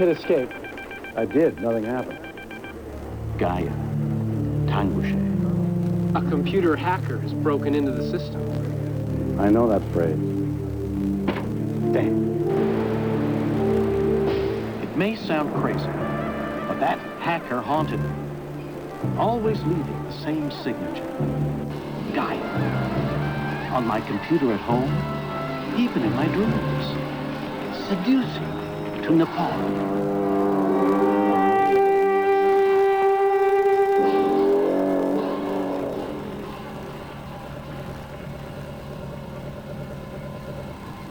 hit escape. I did. Nothing happened. Gaia. Tanguishe. A computer hacker has broken into the system. I know that phrase. Damn. It may sound crazy, but that hacker haunted me. Always leaving the same signature. Gaia. On my computer at home, even in my dreams. Seducing me to Nepal.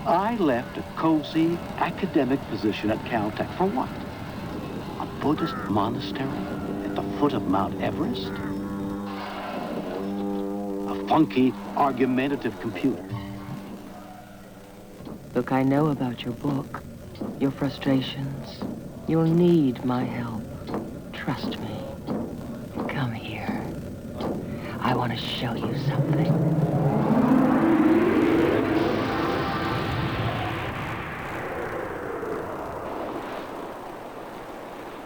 I left a cozy academic position at Caltech for what? A Buddhist monastery at the foot of Mount Everest? A funky, argumentative computer. Look, I know about your book, your frustrations. You'll need my help. Trust me. Come here. I want to show you something.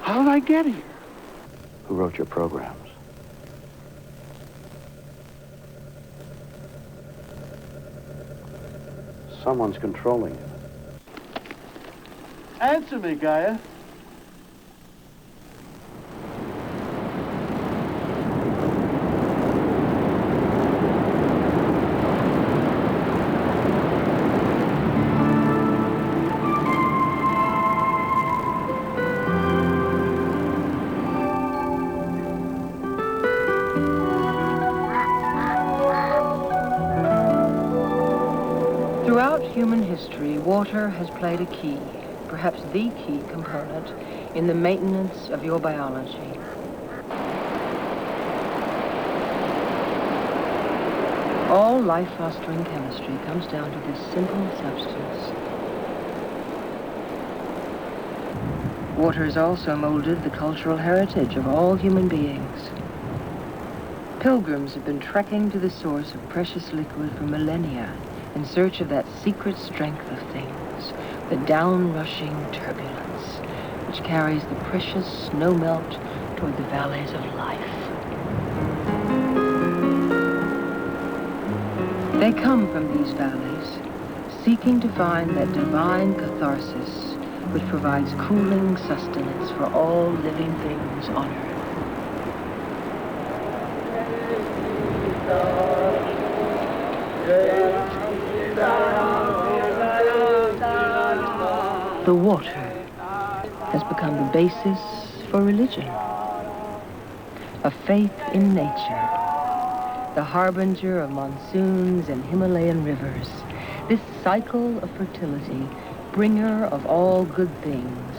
How did I get here? Who wrote your programs? Someone's controlling you. Answer me, Gaia. Throughout human history, water has played a key, perhaps the key component, in the maintenance of your biology. All life-fostering chemistry comes down to this simple substance. Water has also molded the cultural heritage of all human beings. Pilgrims have been trekking to the source of precious liquid for millennia in search of that secret strength of things, the down-rushing turbulence, which carries the precious snowmelt toward the valleys of life. They come from these valleys, seeking to find that divine catharsis which provides cooling sustenance for all living things on earth. The water has become the basis for religion, a faith in nature, the harbinger of monsoons and Himalayan rivers, this cycle of fertility, bringer of all good things,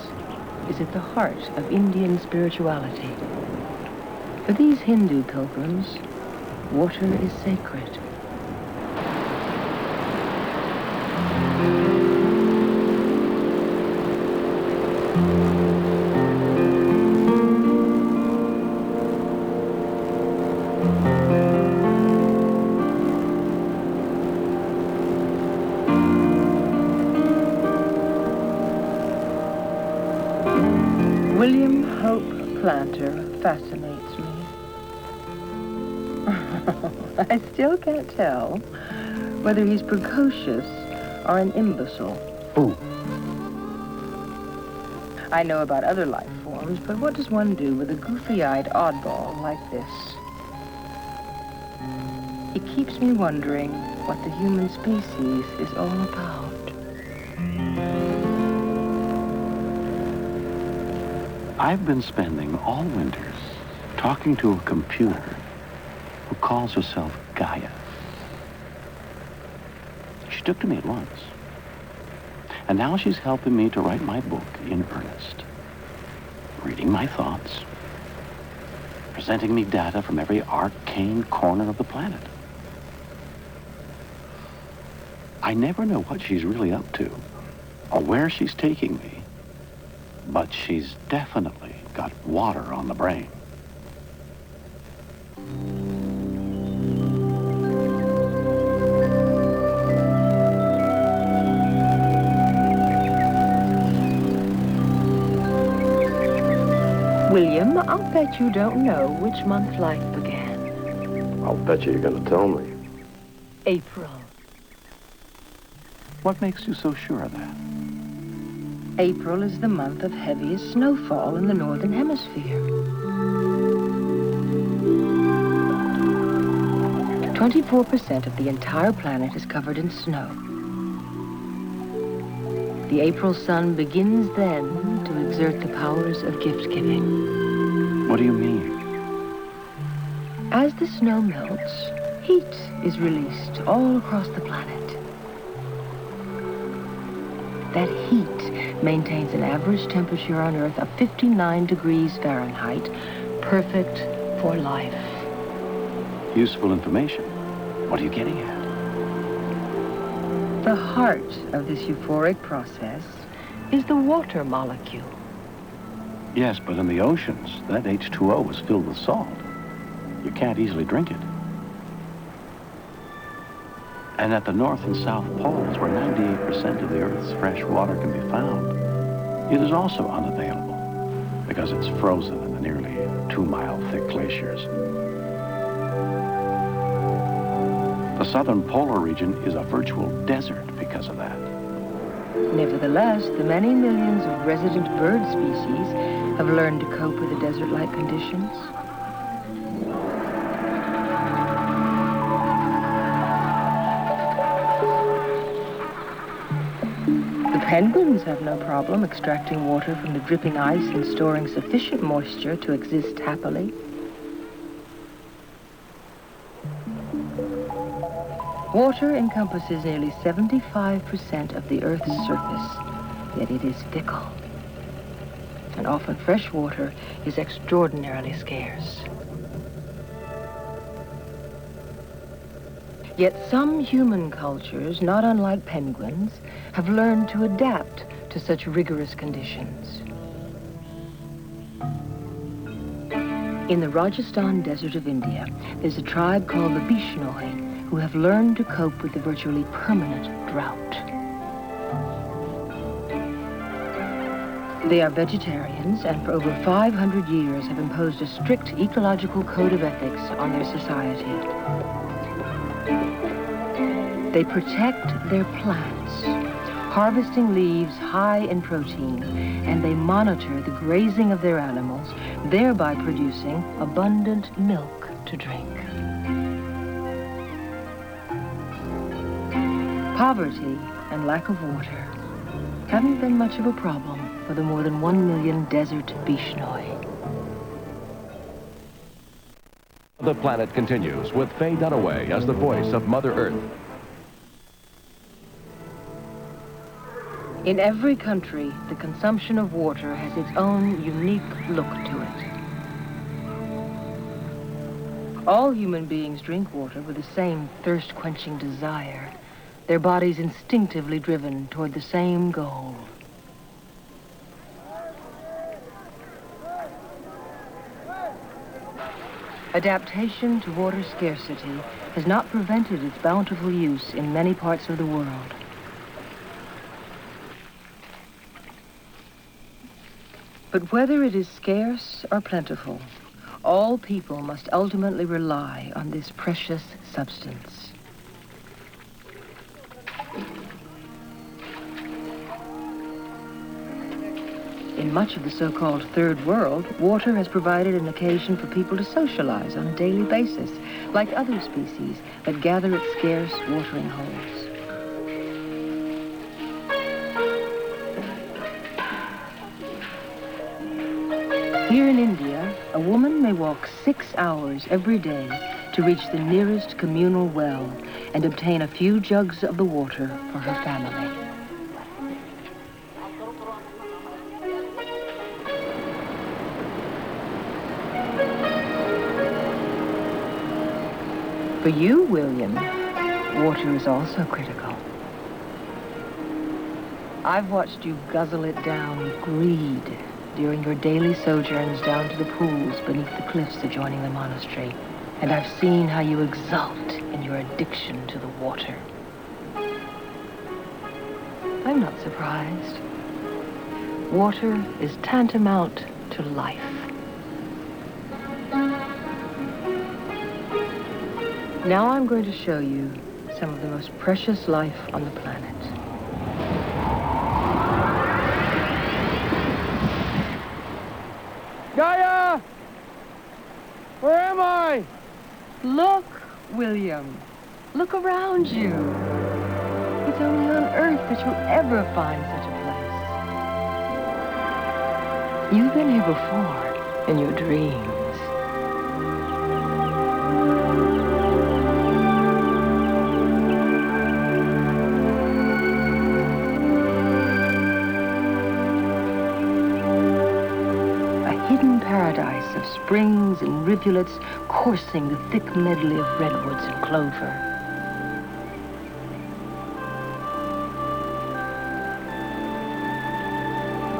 is at the heart of Indian spirituality. For these Hindu pilgrims, water is sacred. Fascinates me. I still can't tell whether he's precocious or an imbecile. Who? I know about other life forms, but what does one do with a goofy-eyed oddball like this? He keeps me wondering what the human species is all about. I've been spending all winters talking to a computer who calls herself Gaia. She took to me at once. And now she's helping me to write my book in earnest. Reading my thoughts. Presenting me data from every arcane corner of the planet. I never know what she's really up to or where she's taking me. But she's definitely got water on the brain. William, I'll bet you don't know which month life began. I'll bet you're going to tell me. April. What makes you so sure of that? April is the month of heaviest snowfall in the northern hemisphere. 24% of the entire planet is covered in snow. The April sun begins then to exert the powers of gift-giving. What do you mean? As the snow melts, heat is released all across the planet. That heat maintains an average temperature on Earth of 59 degrees Fahrenheit, perfect for life. Useful information. What are you getting at? The heart of this euphoric process is the water molecule. Yes, but in the oceans, that H2O was filled with salt. You can't easily drink it. And at the North and South Poles, where 98% of the Earth's fresh water can be found, it is also unavailable because it's frozen in the nearly 2-mile thick glaciers. The southern polar region is a virtual desert because of that. Nevertheless, the many millions of resident bird species have learned to cope with the desert-like conditions. The penguins have no problem extracting water from the dripping ice and storing sufficient moisture to exist happily. Water encompasses nearly 75% of the Earth's surface, yet it is fickle. And often fresh water is extraordinarily scarce. Yet some human cultures, not unlike penguins, have learned to adapt to such rigorous conditions. In the Rajasthan desert of India, there's a tribe called the Bishnoi, who have learned to cope with the virtually permanent drought. They are vegetarians and for over 500 years have imposed a strict ecological code of ethics on their society. They protect their plants, harvesting leaves high in protein, and they monitor the grazing of their animals, thereby producing abundant milk to drink. Poverty and lack of water haven't been much of a problem for the more than 1 million desert Bishnoi. The Planet continues with Faye Dunaway as the voice of Mother Earth. In every country, the consumption of water has its own unique look to it. All human beings drink water with the same thirst-quenching desire, their bodies instinctively driven toward the same goal. Adaptation to water scarcity has not prevented its bountiful use in many parts of the world. But whether it is scarce or plentiful, all people must ultimately rely on this precious substance. In much of the so-called third world, water has provided an occasion for people to socialize on a daily basis, like other species that gather at scarce watering holes. Here in India, a woman may walk 6 hours every day to reach the nearest communal well and obtain a few jugs of the water for her family. For you, William, water is also critical. I've watched you guzzle it down with greed during your daily sojourns down to the pools beneath the cliffs adjoining the monastery. And I've seen how you exult in your addiction to the water. I'm not surprised. Water is tantamount to life. Now I'm going to show you some of the most precious life on the planet. Gaia! Where am I? Look, William. Look around you. It's only on Earth that you'll ever find such a place. You've been here before in your dreams. Paradise of springs and rivulets coursing the thick medley of redwoods and clover.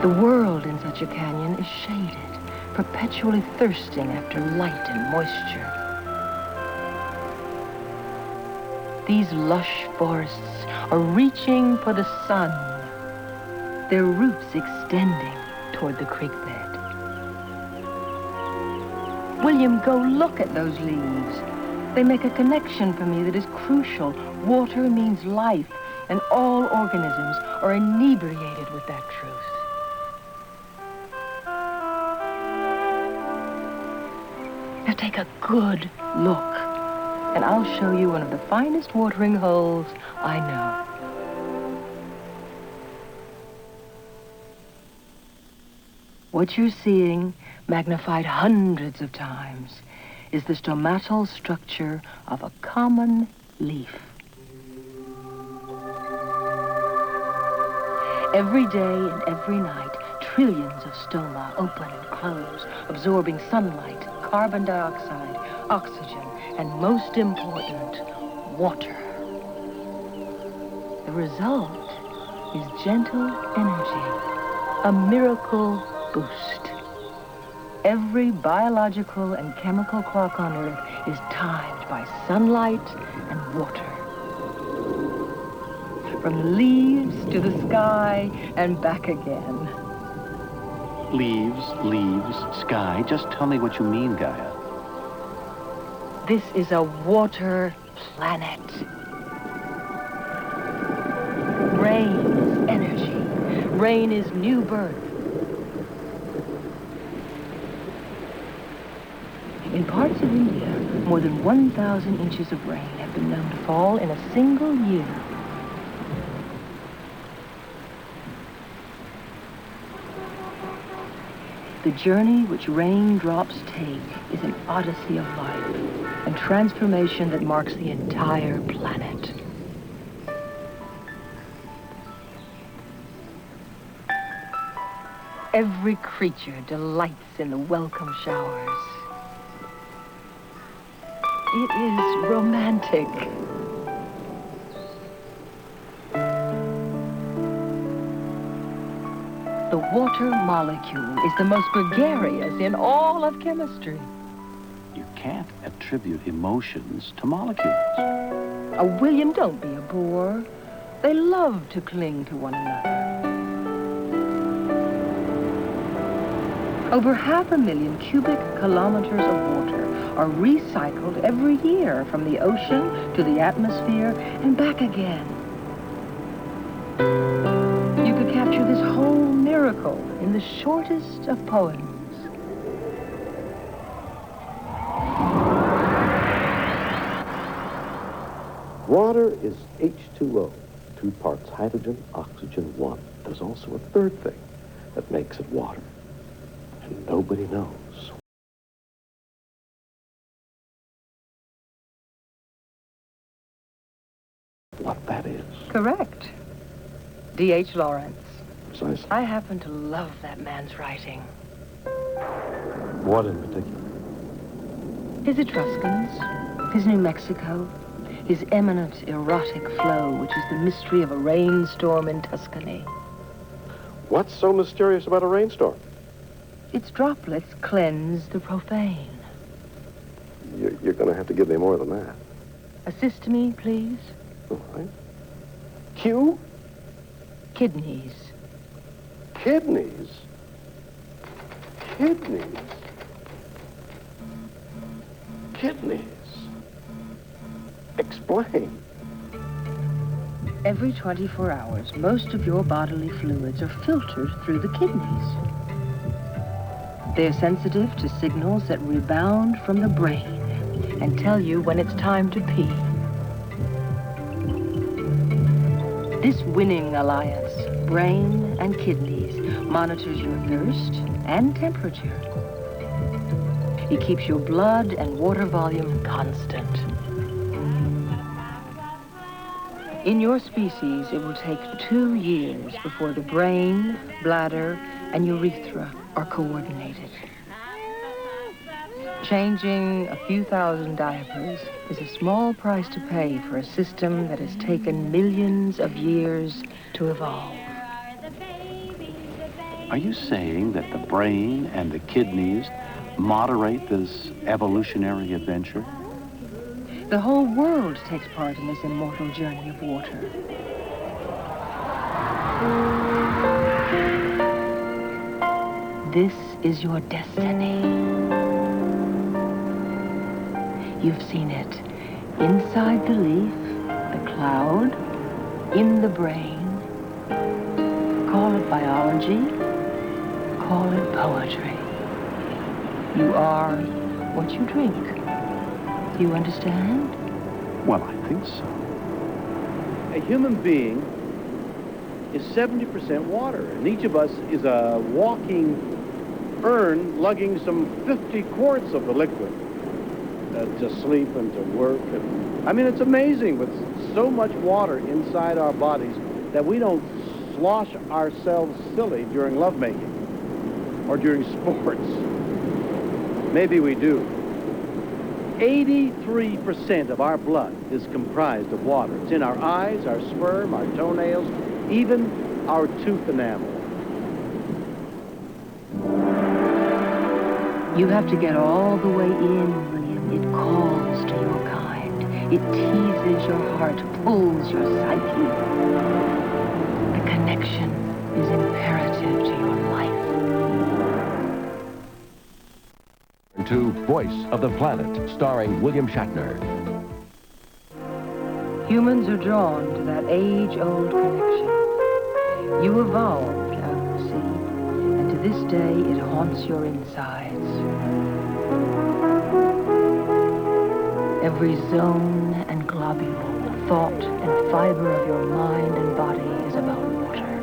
The world in such a canyon is shaded, perpetually thirsting after light and moisture. These lush forests are reaching for the sun, their roots extending toward the creek bed. William, go look at those leaves. They make a connection for me that is crucial. Water means life, and all organisms are inebriated with that truth. Now take a good look, and I'll show you one of the finest watering holes I know. What you're seeing, magnified hundreds of times, is the stomatal structure of a common leaf. Every day and every night, trillions of stoma open and close, absorbing sunlight, carbon dioxide, oxygen, and most important, water. The result is gentle energy, a miracle boost. Every biological and chemical clock on Earth is timed by sunlight and water. From the leaves to the sky and back again. Leaves, sky. Just tell me what you mean, Gaia. This is a water planet. Rain is energy. Rain is new birth. In parts of India, more than 1,000 inches of rain have been known to fall in a single year. The journey which raindrops take is an odyssey of life and transformation that marks the entire planet. Every creature delights in the welcome showers. It is romantic. The water molecule is the most gregarious in all of chemistry. You can't attribute emotions to molecules. Oh, William, don't be a bore. They love to cling to one another. Over 500,000 cubic kilometers of water are recycled every year from the ocean to the atmosphere and back again. You could capture this whole miracle in the shortest of poems. Water is H2O, 2 parts hydrogen, oxygen, 1. There's also a third thing that makes it water, and nobody knows. What that is. Correct. D.H. Lawrence. Precisely. I happen to love that man's writing. What in particular? His Etruscans, his New Mexico, his eminent erotic flow, which is the mystery of a rainstorm in Tuscany. What's so mysterious about a rainstorm? Its droplets cleanse the profane. You're going to have to give me more than that. Assist me, please. All right. Q? Kidneys. Kidneys? Kidneys? Kidneys? Explain. Every 24 hours, most of your bodily fluids are filtered through the kidneys. They're sensitive to signals that rebound from the brain and tell you when it's time to pee. This winning alliance, brain and kidneys, monitors your thirst and temperature. It keeps your blood and water volume constant. In your species, it will take 2 years before the brain, bladder, and urethra are coordinated. Changing a few thousand diapers is a small price to pay for a system that has taken millions of years to evolve. Are you saying that the brain and the kidneys moderate this evolutionary adventure? The whole world takes part in this immortal journey of water. This is your destiny. You've seen it inside the leaf, the cloud, in the brain. Call it biology, call it poetry. You are what you drink. Do you understand? Well, I think so. A human being is 70% water, and each of us is a walking urn lugging some 50 quarts of the liquid to sleep and to work. And I mean, it's amazing with so much water inside our bodies that we don't slosh ourselves silly during lovemaking or during sports. Maybe we do. 83% of our blood is comprised of water. It's in our eyes, our sperm, our toenails, even our tooth enamel. You have to get all the way in, William. It calls to your kind. It teases your heart, pulls your psyche. The connection is imperative to your life. To Voice of the Planet, starring William Shatner. Humans are drawn to that age-old connection. You evolved out of the sea, and to this day it haunts your insides. Every zone and globule, thought and fiber of your mind and body is about water.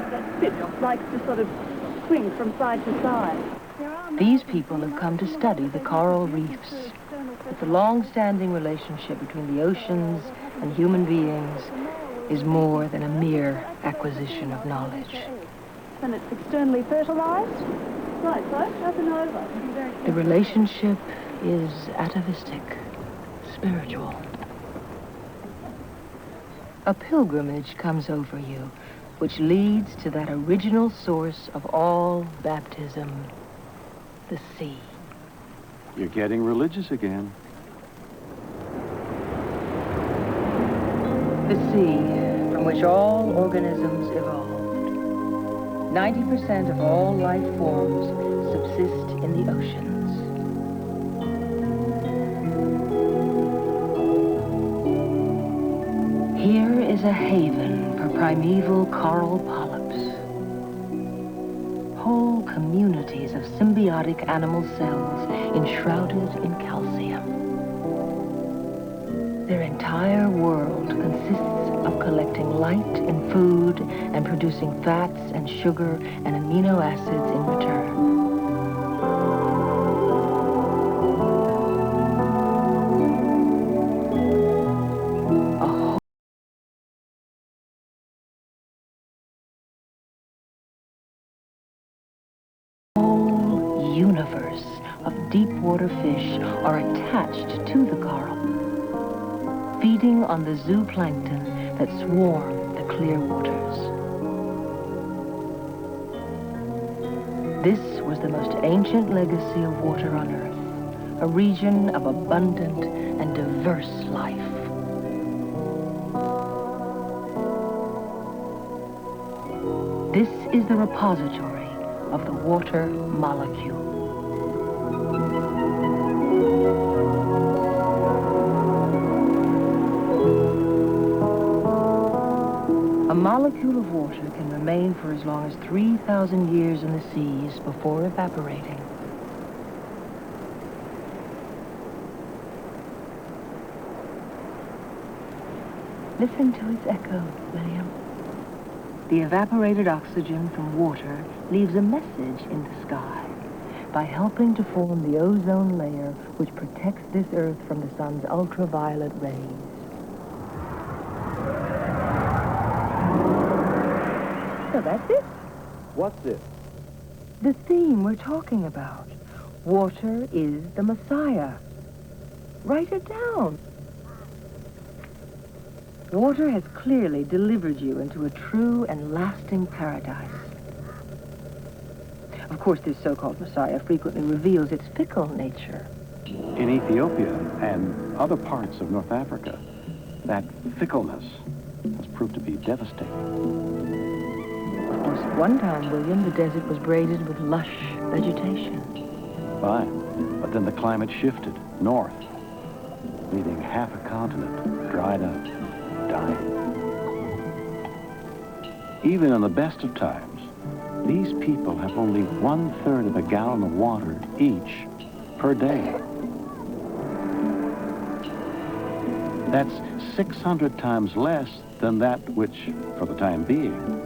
That fish likes to sort of swing from side to side. These people have come to study the coral reefs. But the long-standing relationship between the oceans and human beings is more than a mere acquisition of knowledge. And it's externally fertilized? Right, so that's an over. The relationship is atavistic, spiritual. A pilgrimage comes over you, which leads to that original source of all baptism, the sea. You're getting religious again. The sea, from which all organisms evolved. 90% of all life forms subsist in the oceans. Here is a haven for primeval coral polyps. Whole communities of symbiotic animal cells enshrouded in calcium. Their entire world consists of collecting light in food and producing fats and sugar and amino acids in return. Universe of deep water fish are attached to the coral, feeding on the zooplankton that swarm the clear waters. This was the most ancient legacy of water on Earth, a region of abundant and diverse life. This is the repository of the water molecule. molecule of water can remain for as long as 3,000 years in the seas before evaporating. Listen to its echo, William. The evaporated oxygen from water leaves a message in the sky by helping to form the ozone layer which protects this Earth from the sun's ultraviolet rays. So that's it. What's this? The theme we're talking about. Water is the Messiah. Write it down. Water has clearly delivered you into a true and lasting paradise. Of course, this so-called Messiah frequently reveals its fickle nature. In Ethiopia and other parts of North Africa, that fickleness has proved to be devastating. Of course, at one time, William, the desert was braided with lush vegetation. Fine, but then the climate shifted north, leaving half a continent dried up, dying. Even in the best of times, these people have only 1/3 of a gallon of water each per day. That's 600 times less than that which, for the time being,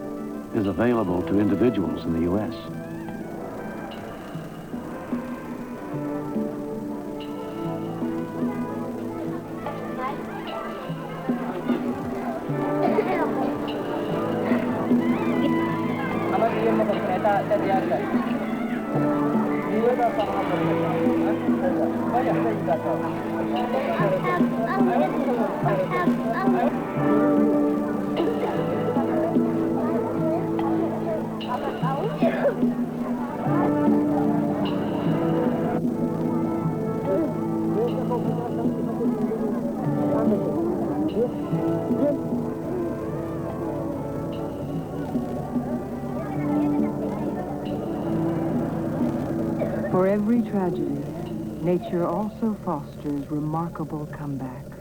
is available to individuals in the U.S. For every tragedy, nature also fosters remarkable comebacks.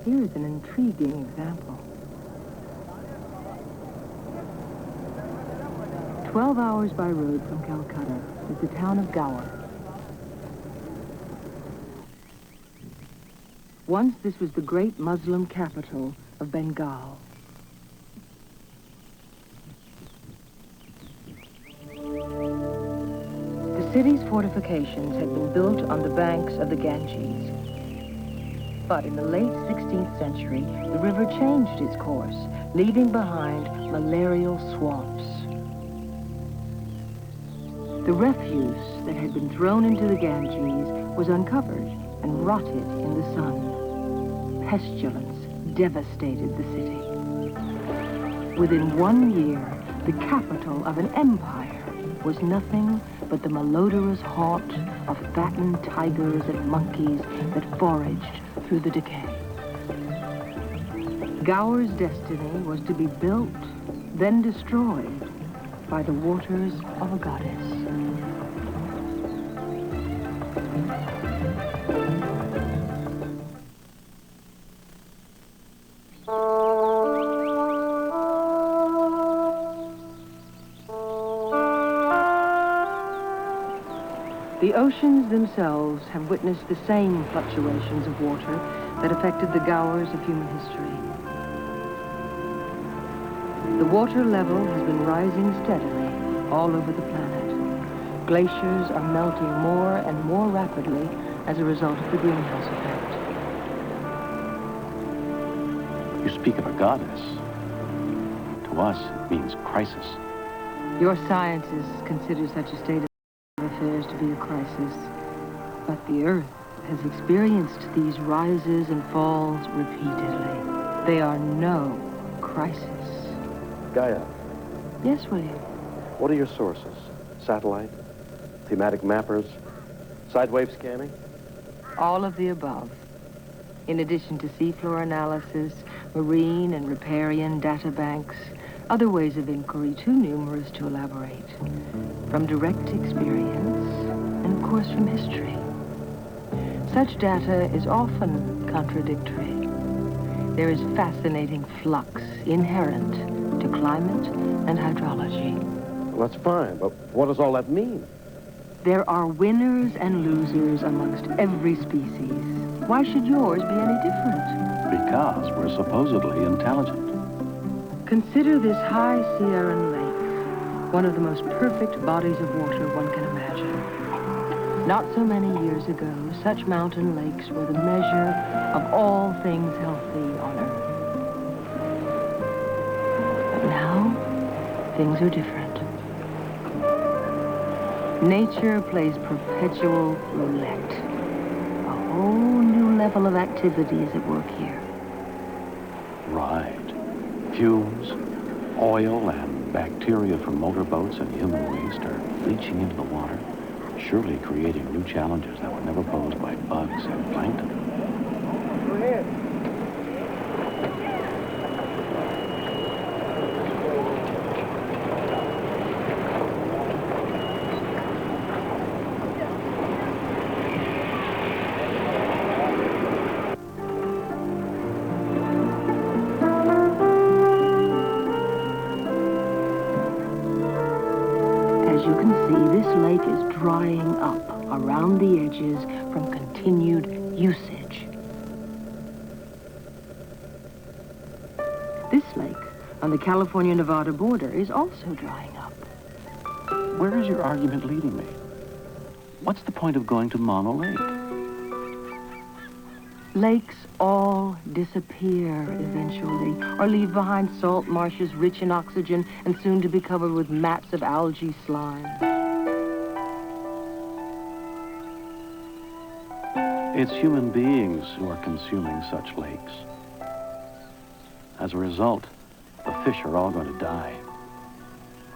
Here is an intriguing example. 12 hours by road from Calcutta is the town of Gaia. Once this was the great Muslim capital of Bengal. The city's fortifications had been built on the banks of the Ganges. But in the late 16th century, the river changed its course, leaving behind malarial swamps. The refuse that had been thrown into the Ganges was uncovered and rotted in the sun. Pestilence devastated the city. Within 1 year, the capital of an empire was nothing but the malodorous haunt of fattened tigers and monkeys that foraged through the decay. Gower's destiny was to be built, then destroyed by the waters of a goddess. The oceans themselves have witnessed the same fluctuations of water that affected the Gowers of human history. The water level has been rising steadily all over the planet. Glaciers are melting more and more rapidly as a result of the greenhouse effect. You speak of a goddess. To us, it means crisis. Your scientists consider such a state of affairs to be a crisis, but the Earth has experienced these rises and falls repeatedly. They are no crisis. Gaia, Yes, William. what are your sources? Satellite? Thematic mappers? Sidewave scanning? All of the above. In addition to seafloor analysis, marine and riparian data banks, other ways of inquiry too numerous to elaborate. From direct experience, and of course from history. Such data is often contradictory. there is fascinating flux inherent to climate and hydrology. Well, that's fine, but what does all that mean? There are winners and losers amongst every species. Why should yours be any different? Because we're supposedly intelligent. Consider this high Sierran lake, one of the most perfect bodies of water one can imagine. Not so many years ago, such mountain lakes were the measure of all things healthy on Earth. But now, things are different. Nature plays perpetual roulette. A whole new level of activity is at work here. Right. Fumes, oil, and bacteria from motorboats and human waste are leaching into the water, surely creating new challenges that were never posed by bugs and plankton. Go ahead. As you can see, this lake is drying up around the edges from continued usage. This lake on the California-Nevada border is also drying up. Where is your argument leading me? What's the point of going to Mono Lake? Lakes all disappear eventually, or leave behind salt marshes rich in oxygen and soon to be covered with mats of algae slime. It's human beings who are consuming such lakes. As a result, the fish are all going to die.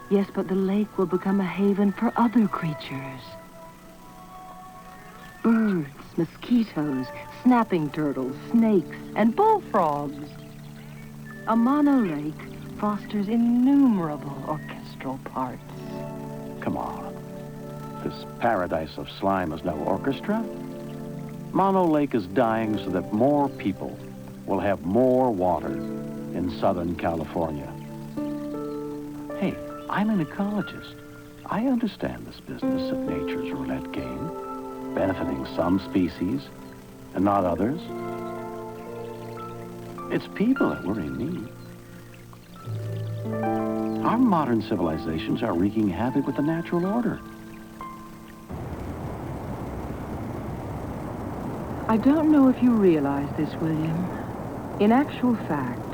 Yes, but the lake will become a haven for other creatures. Birds, mosquitoes, snapping turtles, snakes, and bullfrogs. A mono lake fosters innumerable orchestral parts. Come on. This paradise of slime is no orchestra. Mono Lake is dying so that more people will have more water in Southern California. Hey, I'm an ecologist. I understand this business of nature's roulette game, benefiting some species and not others. It's people that worry me. Our modern civilizations are wreaking havoc with the natural order. I don't know if you realize this, William. In actual fact,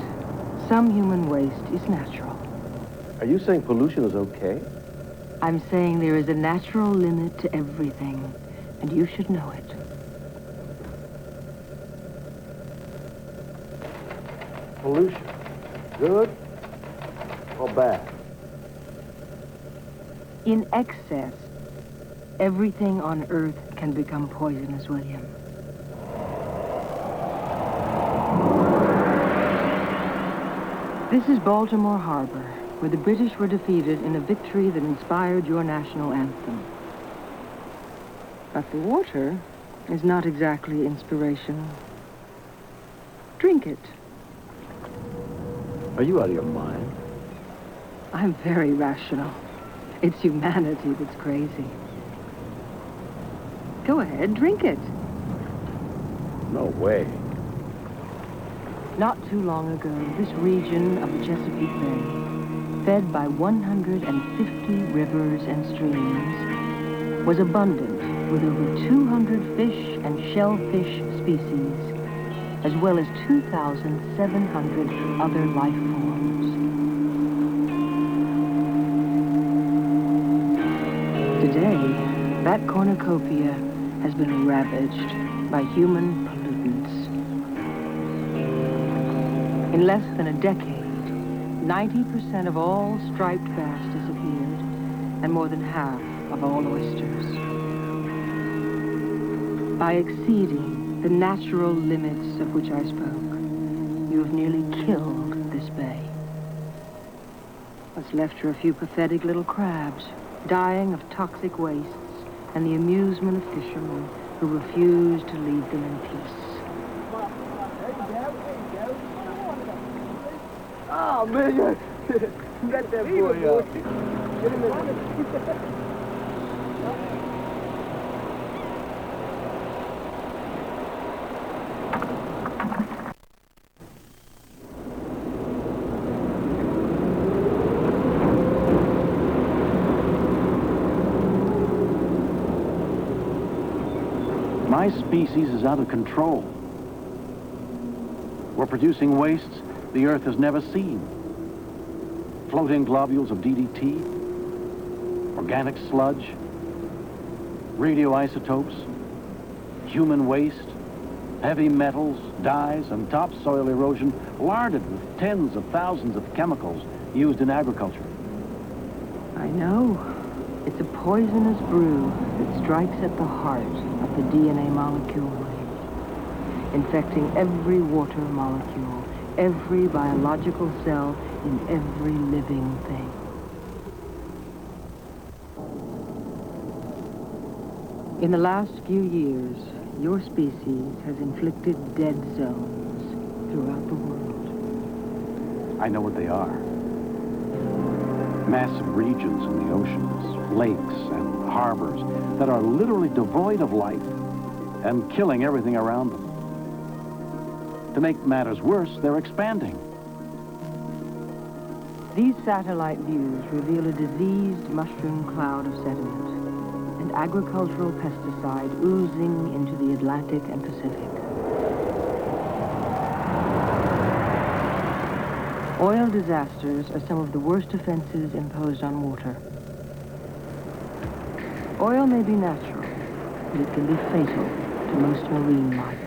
some human waste is natural. Are you saying pollution is okay? I'm saying there is a natural limit to everything, and you should know it. Pollution. Good or bad? In excess, everything on Earth can become poisonous, William. This is Baltimore Harbor, where the British were defeated in a victory that inspired your national anthem. But the water is not exactly inspirational. Drink it. Are you out of your mind? I'm very rational. It's humanity that's crazy. Go ahead, drink it. No way. Not too long ago, this region of the Chesapeake Bay, fed by 150 rivers and streams, was abundant with over 200 fish and shellfish species, as well as 2,700 other life forms. Today, that cornucopia has been ravaged by human pollutants. In less than a decade, 90% of all striped bass disappeared, and more than half of all oysters. By exceeding the natural limits of which I spoke, you have nearly killed this bay. What's left are a few pathetic little crabs, dying of toxic wastes, and the amusement of fishermen who refuse to leave them in peace. Oh, man, get that boy up. Get him in. My species is out of control. We're producing wastes the Earth has never seen. Floating globules of DDT, organic sludge, radioisotopes, human waste, heavy metals, dyes, and topsoil erosion larded with tens of thousands of chemicals used in agriculture. I know. It's a poisonous brew that strikes at the heart of the DNA molecule, infecting every water molecule, every biological cell in every living thing. In the last few years, your species has inflicted dead zones throughout the world. I know what they are. Massive regions in the oceans, lakes, and harbors that are literally devoid of life and killing everything around them. To make matters worse, they're expanding. These satellite views reveal a diseased mushroom cloud of sediment and agricultural pesticide oozing into the Atlantic and Pacific. Oil disasters are some of the worst offenses imposed on water. Oil may be natural, but it can be fatal to most marine life.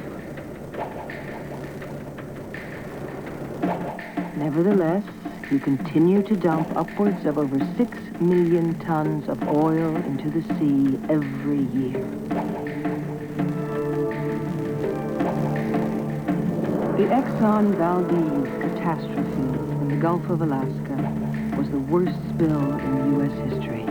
Nevertheless, you continue to dump upwards of over 6 million tons of oil into the sea every year. The Exxon Valdez catastrophe in the Gulf of Alaska was the worst spill in U.S. history.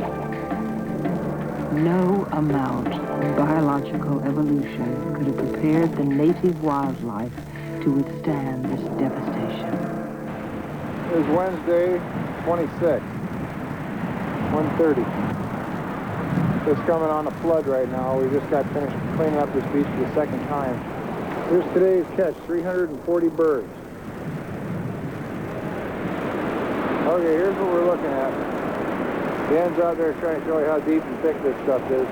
No amount of biological evolution could have prepared the native wildlife to withstand this devastation. It was Wednesday, 26th, 1:30. It's coming on a flood right now. We just got finished cleaning up this beach for the second time. Here's today's catch, 340 birds. Okay, here's what we're looking at. The end's out there trying to show you how deep and thick this stuff is.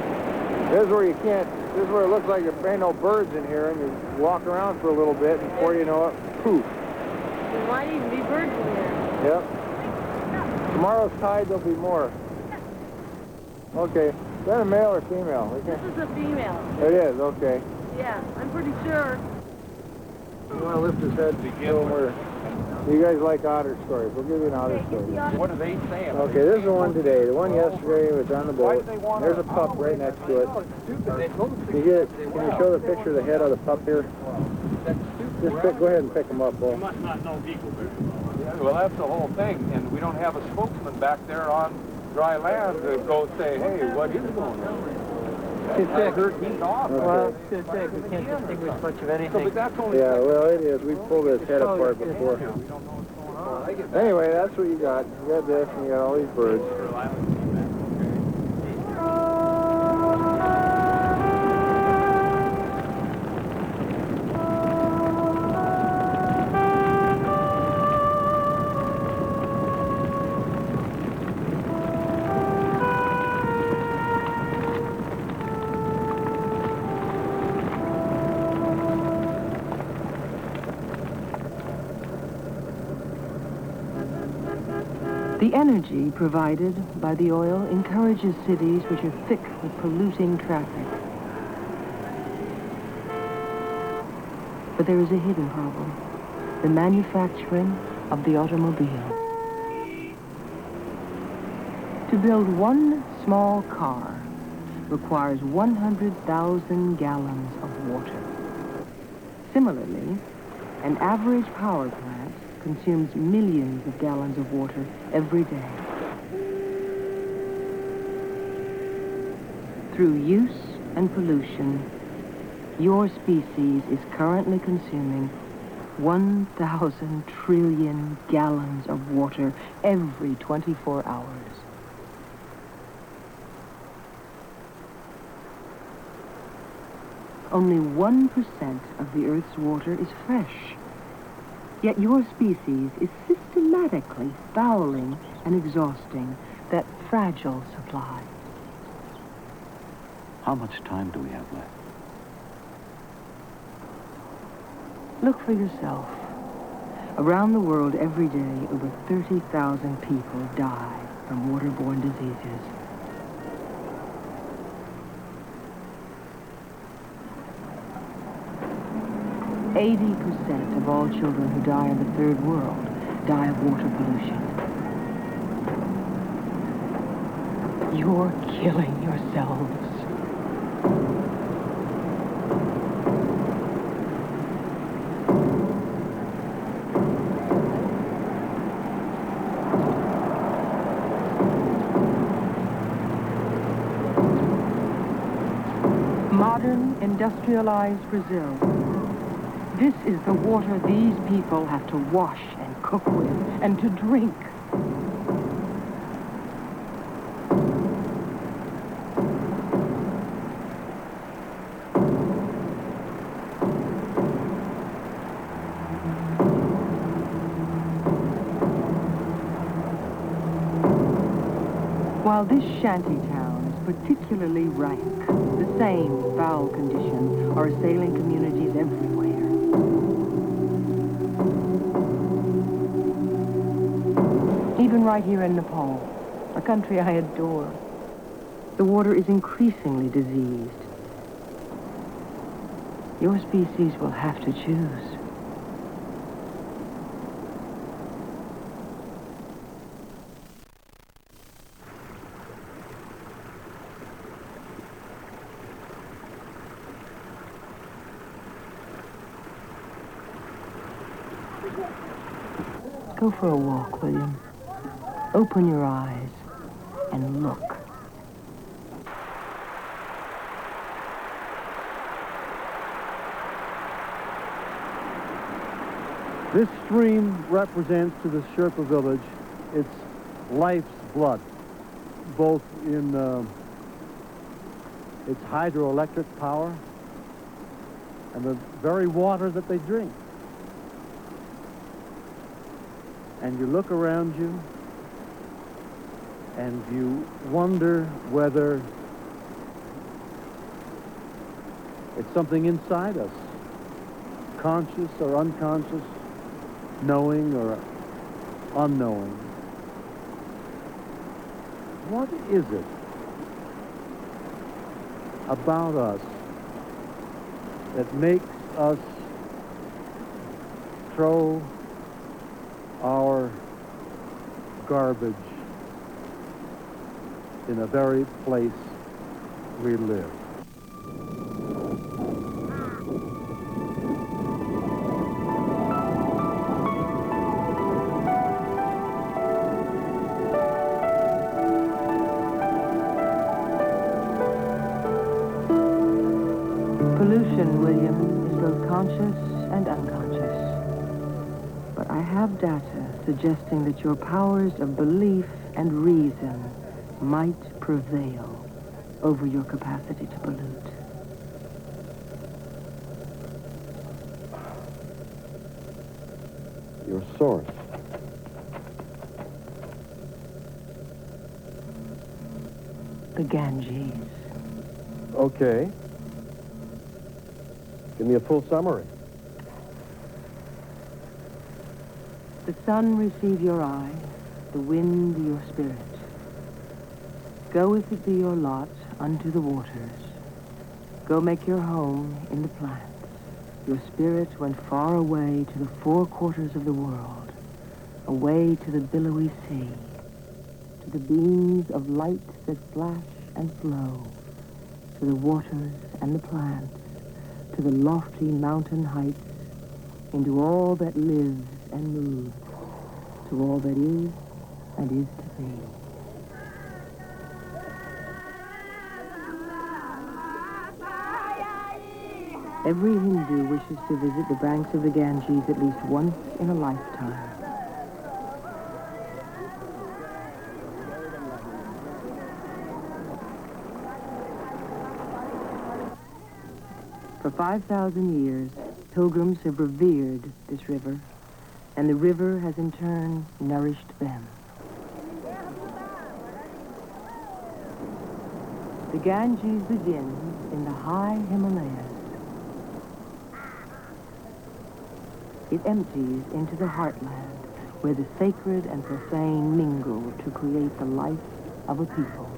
This is where you can't, this is where it looks like there ain't no birds in here, and you walk around for a little bit, and before you know it, poof. There might even be birds in there. Yep. Tomorrow's tide, there'll be more. Okay. Is that a male or female? This is a female. It is, okay. Yeah, I'm pretty sure. You want to lift his head to begin where... You guys like otter stories. We'll give you an otter story. What are they saying? Okay, this is the one today. The one yesterday was on the boat. There's a pup right next to it. Can you show the picture of the head of the pup here? Just go ahead and pick him up, Paul. You must not know people very well. Yeah, well, that's the whole thing, and we don't have a spokesman back there on dry land to go say, hey, what is going on? Too thick. 13 off. Well, it's too thick. We can't distinguish much of anything. So, but that's only Yeah, well, it is. We pulled his head apart before. Anyway, that's what you got. You got this, and you got all these birds. The energy provided by the oil encourages cities which are thick with polluting traffic. But there is a hidden problem: the manufacturing of the automobile. To build one small car requires 100,000 gallons of water. Similarly, an average power plant consumes millions of gallons of water every day. Through use and pollution, your species is currently consuming 1,000 trillion gallons of water every 24 hours. Only 1% of the Earth's water is fresh. Yet your species is systematically fouling and exhausting that fragile supply. How much time do we have left? Look for yourself. Around the world every day, over 30,000 people die from waterborne diseases. %80 of all children who die in the third world die of water pollution. You're killing yourselves. Modern, industrialized Brazil. This is the water these people have to wash and cook with and to drink. While this shanty town is particularly rank, the same foul conditions are assailing communities everywhere. Even right here in Nepal, a country I adore, the water is increasingly diseased. Your species will have to choose. Go for a walk, William. Open your eyes and look. This stream represents to the Sherpa village its life's blood, both in its hydroelectric power and the very water that they drink. And you look around you and you wonder whether it's something inside us, conscious or unconscious, knowing or unknowing. What is it about us that makes us throw our garbage in the very place we live? Pollution, William, is both conscious and unconscious. But I have data suggesting that your powers of belief and reason might prevail over your capacity to pollute. Your source. The Ganges. Okay. Give me a full summary. The sun receive your eye, the wind your spirit. Go if it be your lot unto the waters. Go make your home in the plants. Your spirit went far away to the four quarters of the world, away to the billowy sea, to the beams of light that flash and flow, to the waters and the plants, to the lofty mountain heights, into all that lives and moves, to all that is and is to be. Every Hindu wishes to visit the banks of the Ganges at least once in a lifetime. For 5,000 years, pilgrims have revered this river, and the river has in turn nourished them. The Ganges begins in the high Himalayas. It empties into the heartland, where the sacred and profane mingle to create the life of a people.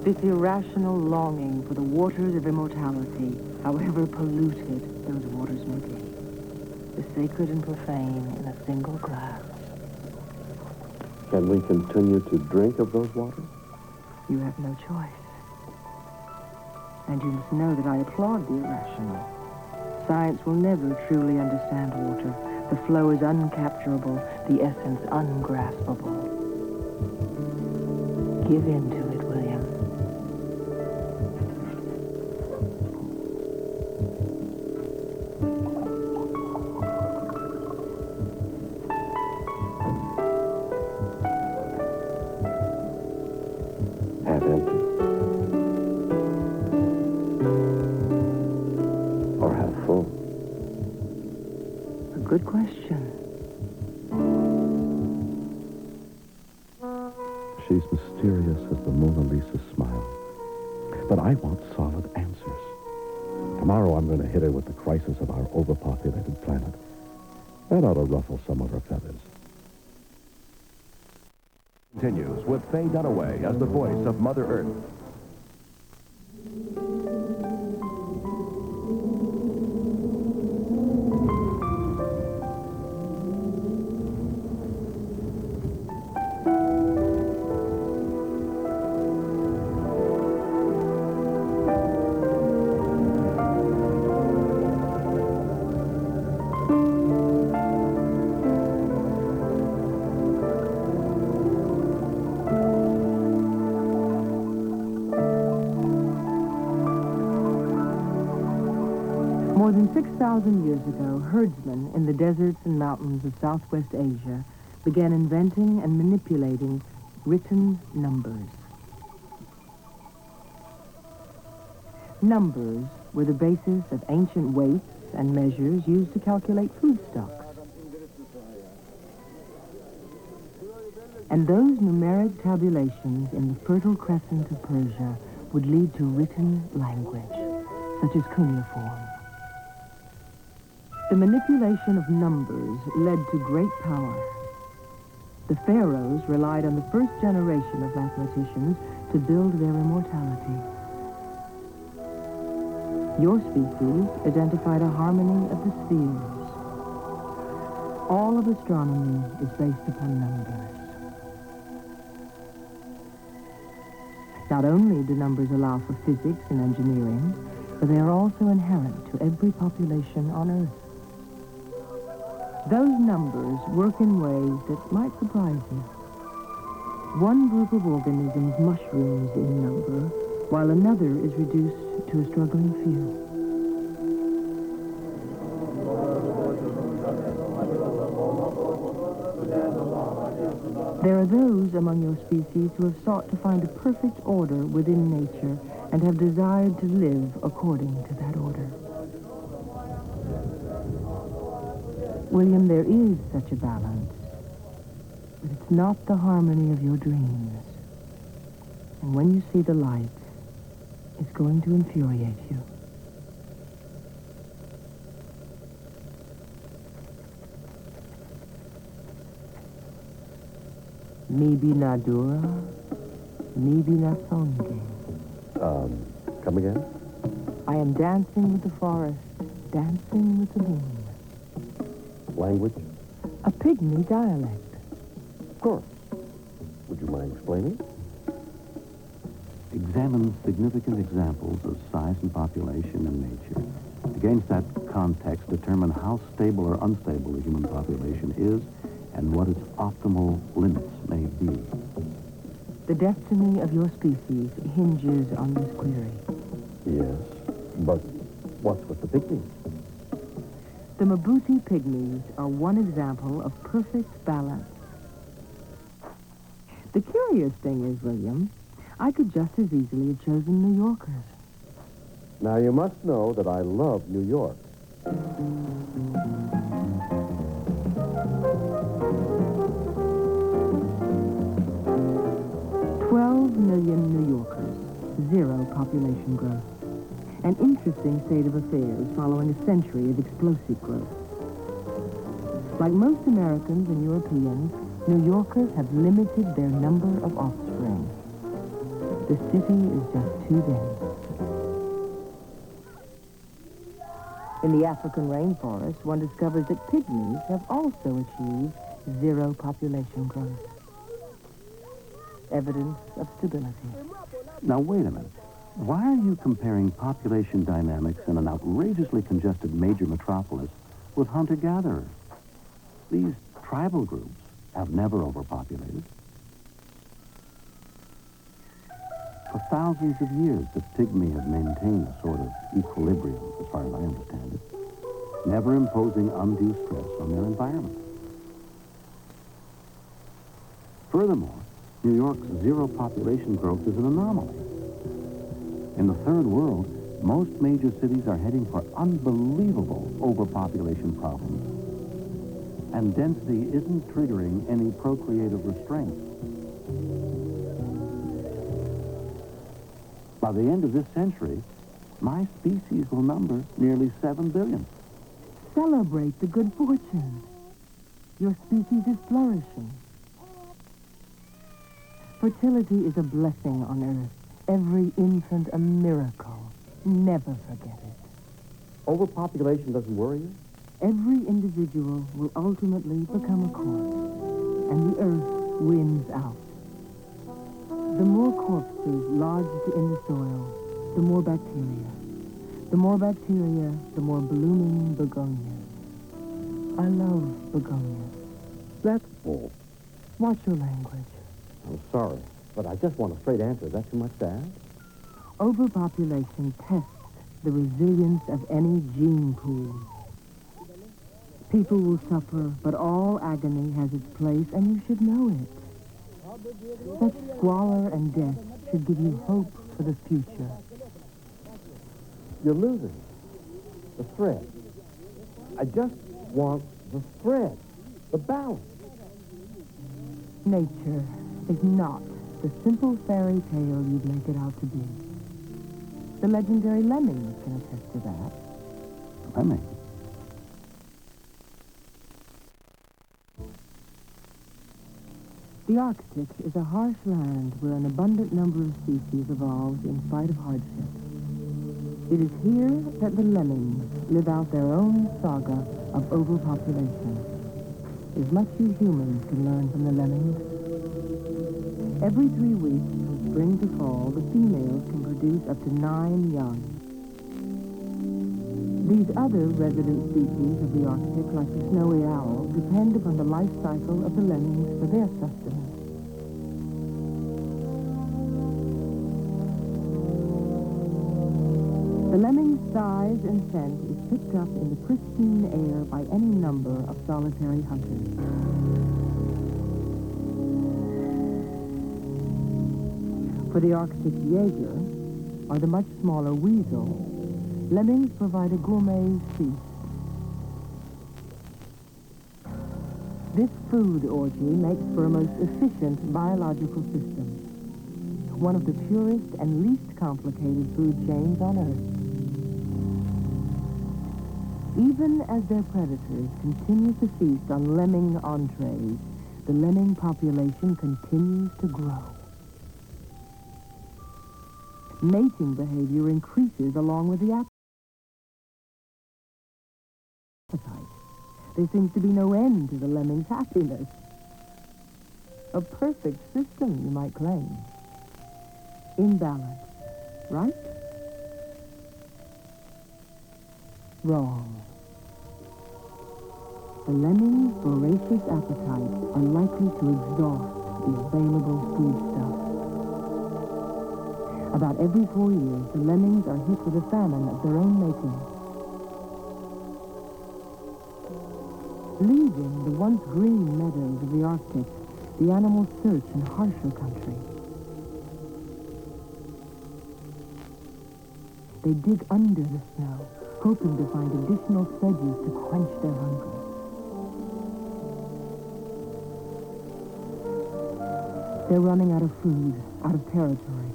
This irrational longing for the waters of immortality, however polluted those waters may be. The sacred and profane in a single glass. Can we continue to drink of those waters? You have no choice. And you must know that I applaud the irrational. Science will never truly understand water. The flow is uncapturable, the essence ungraspable. Give in to it, William. Half empty. Or half full. A good question. She's mysterious as the Mona Lisa smile. But I want solid answers. Tomorrow I'm going to hit her with the crisis of our overpopulated planet. That ought to ruffle some of her feathers. Continues with Faye Dunaway as the voice of Mother Earth. More than 6,000 years ago, herdsmen in the deserts and mountains of Southwest Asia began inventing and manipulating written numbers. Numbers were the basis of ancient weights and measures used to calculate food stocks. And those numeric tabulations in the Fertile Crescent of Persia would lead to written language, such as cuneiform. The manipulation of numbers led to great power. The pharaohs relied on the first generation of mathematicians to build their immortality. Your species identified a harmony of the spheres. All of astronomy is based upon numbers. Not only do numbers allow for physics and engineering, but they are also inherent to every population on Earth. Those numbers work in ways that might surprise you. One group of organisms mushrooms in number, while another is reduced to a struggling few. There are those among your species who have sought to find a perfect order within nature and have desired to live according to that order. William, there is such a balance, but it's not the harmony of your dreams. And when you see the light, it's going to infuriate you. Mibi Nadura, Mibi Nasonge. Come again? I am dancing with the forest, dancing with the moon. Language? A pygmy dialect. Of course. Would you mind explaining? Examine significant examples of size and population in nature. Against that context, determine how stable or unstable the human population is and what its optimal limits may be. The destiny of your species hinges on this query. Yes, but what's with the pygmies? The Mabuti pygmies are one example of perfect balance. The curious thing is, William, I could just as easily have chosen New Yorkers. Now, you must know that I love New York. 12 million New Yorkers, 0 population growth. An interesting state of affairs following a century of explosive growth. Like most Americans and Europeans, New Yorkers have limited their number of offspring. The city is just too dense. In the African rainforest, one discovers that pygmies have also achieved zero population growth. Evidence of stability. Now, wait a minute. Why are you comparing population dynamics in an outrageously congested major metropolis with hunter-gatherers? These tribal groups have never overpopulated. For thousands of years, the pygmy have maintained a sort of equilibrium, as far as I understand it, never imposing undue stress on their environment. Furthermore, New York's zero population growth is an anomaly. In the third world, most major cities are heading for unbelievable overpopulation problems. And density isn't triggering any procreative restraints. By the end of this century, my species will number nearly 7 billion. Celebrate the good fortune. Your species is flourishing. Fertility is a blessing on earth. Every infant a miracle. Never forget it. Overpopulation doesn't worry you? Every individual will ultimately become a corpse, and the earth wins out. The more corpses lodged in the soil, the more bacteria. The more bacteria, the more blooming begonias. I love begonias. That's bull. Watch your language. I'm sorry, but I just want a straight answer. Is that too much to ask? Overpopulation tests the resilience of any gene pool. People will suffer, but all agony has its place, and you should know it. Such squalor and death should give you hope for the future. You're losing the thread. I just want the thread, the balance. Nature is not the simple fairy tale you'd make it out to be. The legendary Lemming can attest to that. Lemming? The Arctic is a harsh land where an abundant number of species evolved in spite of hardship. It is here that the lemmings live out their own saga of overpopulation. There's much you humans can learn from the lemmings. Every 3 weeks, from spring to fall, the females can produce up to 9 young. These other resident species of the Arctic, like the snowy owl, depend upon the life cycle of the lemmings for their sustenance. The lemming's size and scent is picked up in the pristine air by any number of solitary hunters. For the Arctic Jaeger, or the much smaller weasel, lemmings provide a gourmet's feast. This food orgy makes for a most efficient biological system, one of the purest and least complicated food chains on Earth. Even as their predators continue to feast on lemming entrees, the lemming population continues to grow. Mating behavior increases along with the appetite. There seems to be no end to the lemming's happiness. A perfect system, you might claim. In balance, right? Wrong. The lemming's voracious appetites are likely to exhaust the available foodstuff. About every 4 years, the lemmings are hit with a famine of their own making. Leaving the once green meadows of the Arctic, the animals search in harsher country. They dig under the snow, hoping to find additional sedges to quench their hunger. They're running out of food, out of territory.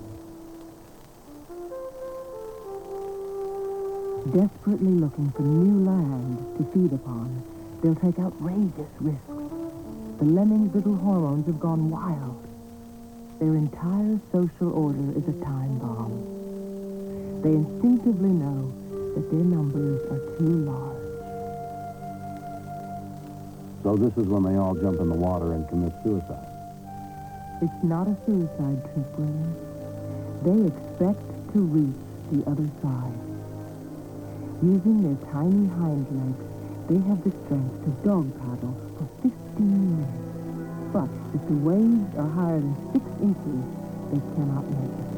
Desperately looking for new land to feed upon, they'll take outrageous risks. The lemmings' little hormones have gone wild. their entire social order is a time bomb. They instinctively know that their numbers are too large. So this is when they all jump in the water and commit suicide. It's not a suicide trip, William. They expect to reach the other side. Using their tiny hind legs, they have the strength to dog paddle for 15 minutes. But if the waves are higher than 6 inches, they cannot make it.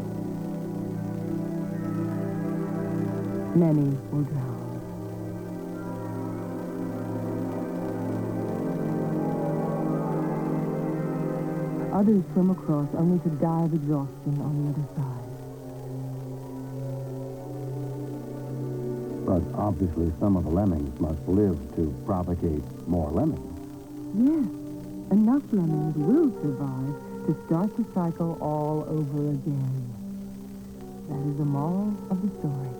Many will drown. Others swim across only to die of exhaustion on the other side. But obviously some of the lemmings must live to propagate more lemmings. Yes, enough lemmings will survive to start the cycle all over again. That is the moral of the story.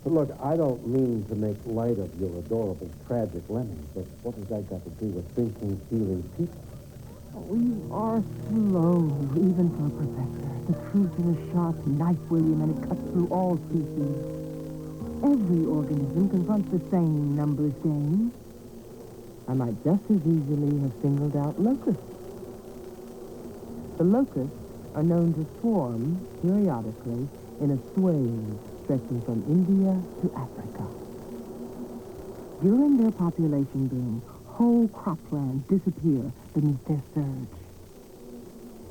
But look, I don't mean to make light of your adorable, tragic lemmings, but what has that got to do with thinking, feeling people? We are slow, even for a professor. The truth is a sharp knife, William, and it cuts through all species. Every organism confronts the same numbers game. I might just as easily have singled out locusts. The locusts are known to swarm periodically in a swathe stretching from India to Africa. During their population boom, whole croplands disappear beneath their surge.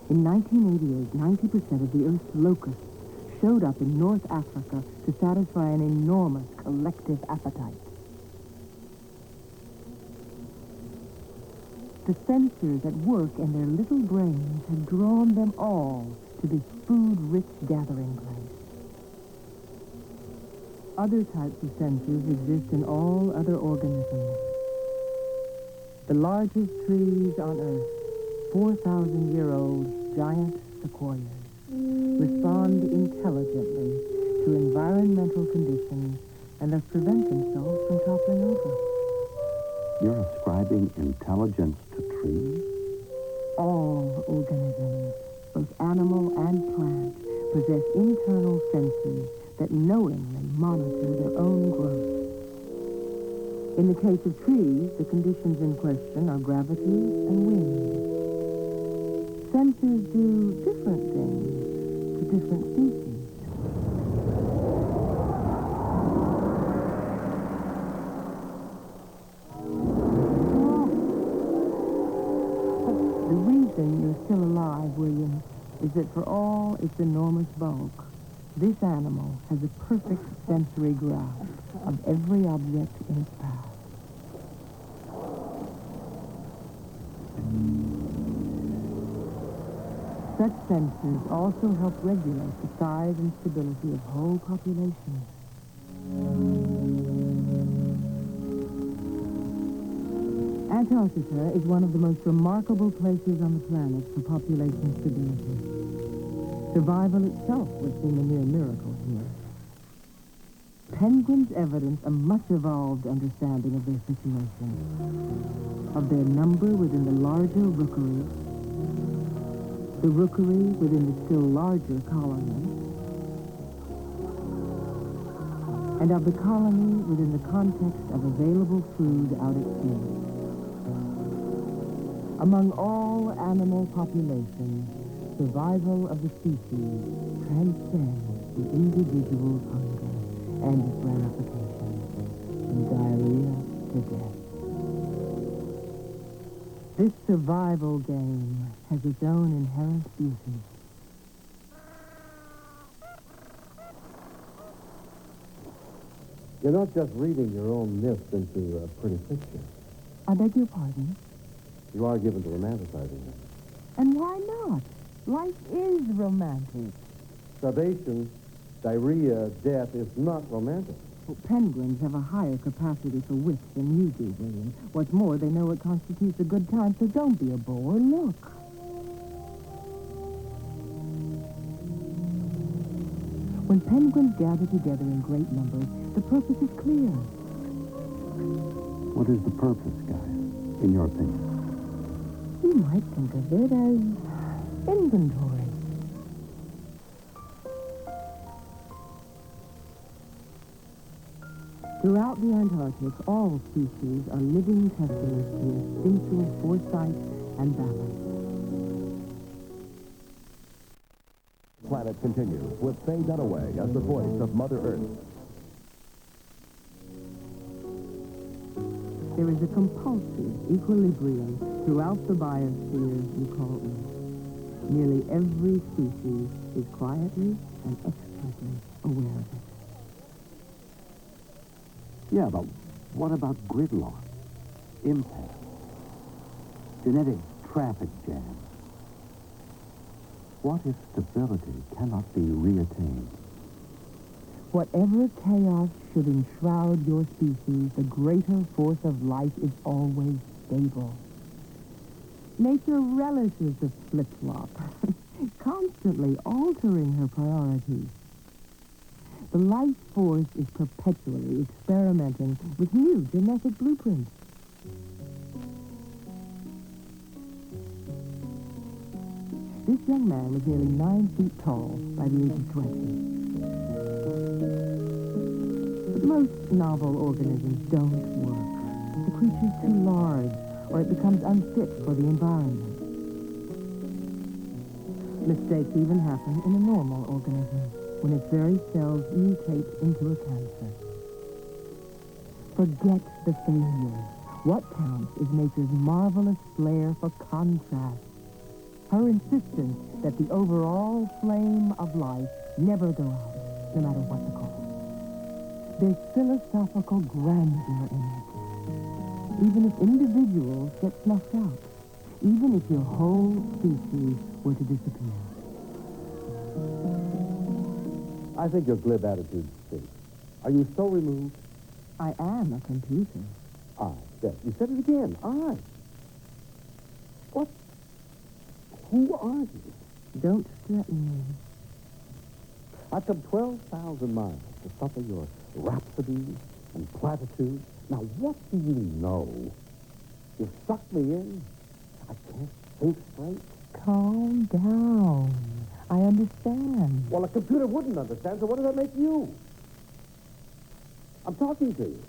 In 1988, 90% of the Earth's locusts showed up in North Africa to satisfy an enormous collective appetite. The sensors at work in their little brains had drawn them all to this food-rich gathering place. Other types of sensors exist in all other organisms. The largest trees on Earth, 4,000-year-old giant sequoias, respond intelligently to environmental conditions and thus prevent themselves from toppling over. You're ascribing intelligence to trees? All organisms, both animal and plant, possess internal senses that knowingly monitor their own growth. In the case of trees, the conditions in question are gravity and wind. Sensors do different things to different species. The reason you're still alive, William, is that for all its enormous bulk, this animal has a perfect sensory grasp of every object in its path. Such sensors also help regulate the size and stability of whole populations. Antarctica is one of the most remarkable places on the planet for population stability. Survival itself would seem a near miracle here. Penguins evidence a much evolved understanding of their situation, of their number within the larger rookery, the rookery within the still larger colony, and of the colony within the context of available food out at sea. Among all animal populations, survival of the species transcends the individual's hunger and its ramifications, from diarrhea to death. This survival game has its own inherent beauty. You're not just reading your own myths into a pretty picture. I beg your pardon? You are given to romanticizing them. And why not? Life is romantic. Starvation, diarrhea, death is not romantic. Well, penguins have a higher capacity for wit than you do, William. What's more, they know what constitutes a good time, so don't be a bore. Look. When penguins gather together in great numbers, the purpose is clear. What is the purpose, Gaia, in your opinion? You might think of it as inventory. Throughout the Antarctic, all species are living testaments to instinctual foresight and balance. Planet continues with Faye Dunaway as the voice of Mother Earth. There is a compulsive equilibrium throughout the biosphere you call Earth. Nearly every species is quietly and expertly aware of it. Yeah, but what about gridlock, impact, genetic traffic jams? What if stability cannot be reattained? Whatever chaos should enshroud your species, the greater force of life is always stable. Nature relishes the flip-flop, constantly altering her priorities. The life force is perpetually experimenting with new genetic blueprints. This young man was nearly 9 feet tall by the age of 20. But most novel organisms don't work. The creature's too large, or it becomes unfit for the environment. Mistakes even happen in a normal organism, when its very cells mutate into a cancer. Forget the failures. What counts is nature's marvelous flair for contrast. Her insistence that the overall flame of life never go out, no matter what the cost. There's philosophical grandeur in it. Even if individuals get snuffed out, even if your whole species were to disappear. I think your glib attitude stinks. Are you so removed? I am a computer. I. Yes, you said it again. I. What? Who are you? Don't threaten me. I've come 12,000 miles to suffer your rhapsodies and platitudes. Now, what do you know? You sucked me in. I can't think straight. Calm down. I understand. Well, a computer wouldn't understand, so what does that make you? I'm talking to you.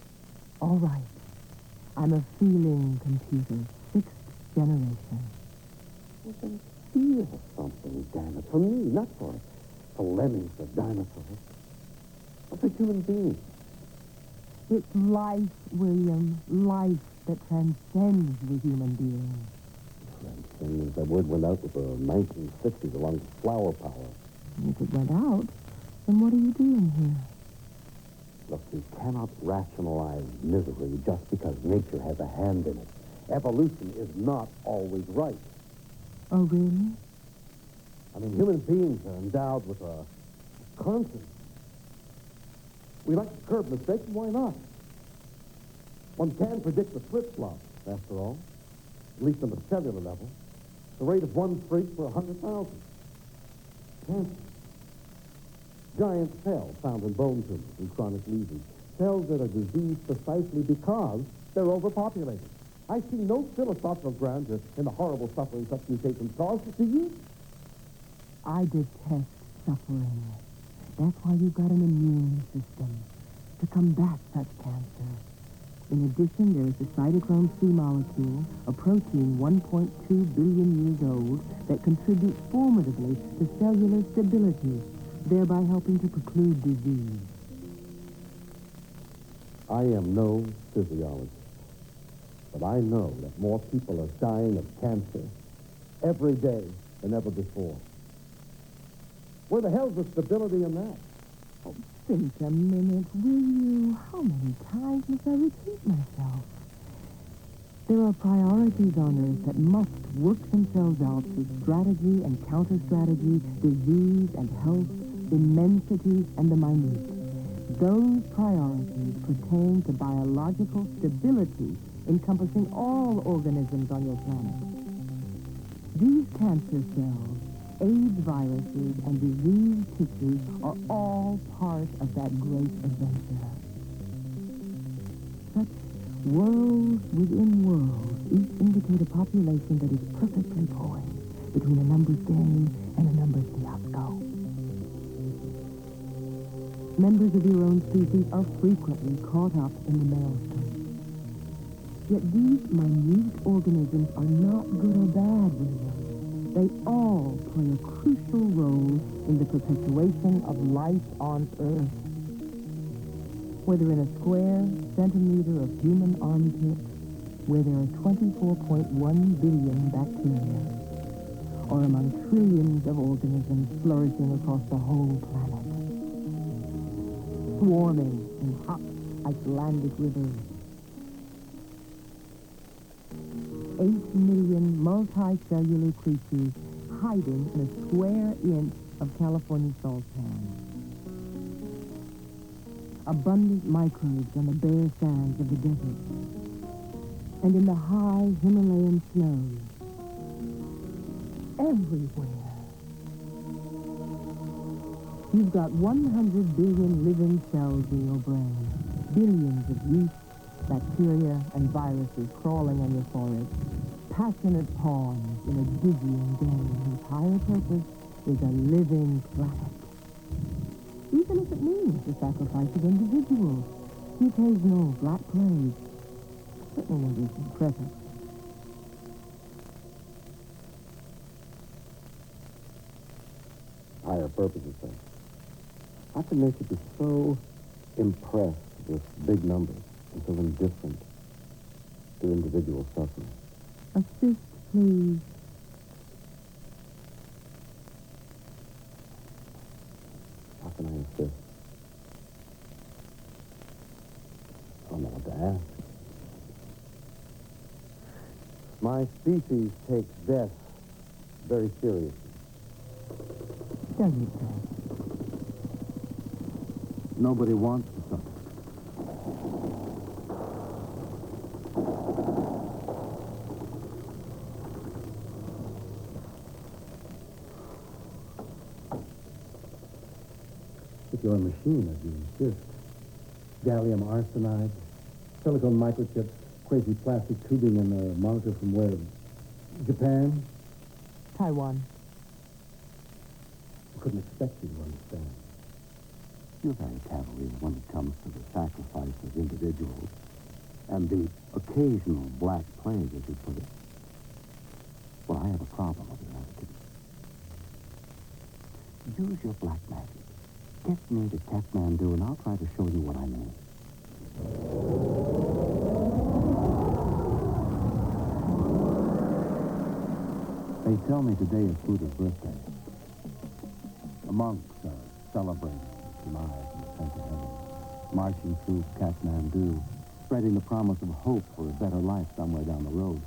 All right. I'm a feeling computer, 6th generation. Well, then feel something, damn it. For me, not for lemmings or dinosaurs. But for human beings. It's life, William. Life that transcends the human being. Transcends. That word went out with the 1960s along with flower power. If it went out, then what are you doing here? Look, you cannot rationalize misery just because nature has a hand in it. Evolution is not always right. Oh, really? I mean, human beings are endowed with a conscience. We like to curb mistakes, and why not? One can predict the flip-flop, after all, at least on the cellular level. The rate of one freak for 100,000. Cancer. Giant cells found in bone tumors and chronic lesions. Cells that are diseased precisely because they're overpopulated. I see no philosophical grandeur in the horrible suffering such mutations cause. Do you? I detest suffering. That's why you've got an immune system to combat such cancer. In addition, there is the cytochrome C molecule, a protein 1.2 billion years old that contributes formidably to cellular stability, thereby helping to preclude disease. I am no physiologist, but I know that more people are dying of cancer every day than ever before. Where the hell's the stability in that? Oh, think a minute, will you? How many times must I repeat myself? There are priorities on Earth that must work themselves out through strategy and counter-strategy, disease and health, immensity and the minute. Those priorities pertain to biological stability, encompassing all organisms on your planet. These cancer cells, AIDS viruses, and diseased tissues are all part of that great adventure. Such worlds within worlds each indicate a population that is perfectly poised, between a numbers game and a numbers fiasco. Members of your own species are frequently caught up in the maelstrom. Yet these minute organisms are not good or bad, William. They all play a crucial role in the perpetuation of life on Earth. Whether in a square centimeter of human armpit, where there are 24.1 billion bacteria, or among trillions of organisms flourishing across the whole planet, swarming in hot Icelandic rivers. 8 million multicellular creatures hiding in a square inch of California salt pans. Abundant microbes on the bare sands of the desert and in the high Himalayan snows. Everywhere. You've got 100 billion living cells in your brain, billions of yeast, bacteria, and viruses crawling on your forehead, passionate pawns in a dizzying game whose higher purpose is a living planet. Even if it means the sacrifice of individuals, the occasional black plague, certainly in recent present. Higher purposes, then. How can nature be so impressed with big numbers and so indifferent to individual suffering? Assist, please. How can I assist? I don't know what to ask. My species takes death very seriously. Does it, sir? Nobody wants to suffer. If you're a machine, as you insist, gallium arsenide, silicone microchips, crazy plastic tubing, and a monitor from where? Japan? Taiwan. I couldn't expect you to understand. You're very cavalier when it comes to the sacrifice of individuals and the occasional black plague, as you put it. Well, I have a problem with your attitude. Use your black magic. Get me to Kathmandu, and I'll try to show you what I mean. They tell me today is Buddha's birthday. The monks are celebrating his demise and ascent to heaven, marching through Kathmandu, spreading the promise of hope for a better life somewhere down the road.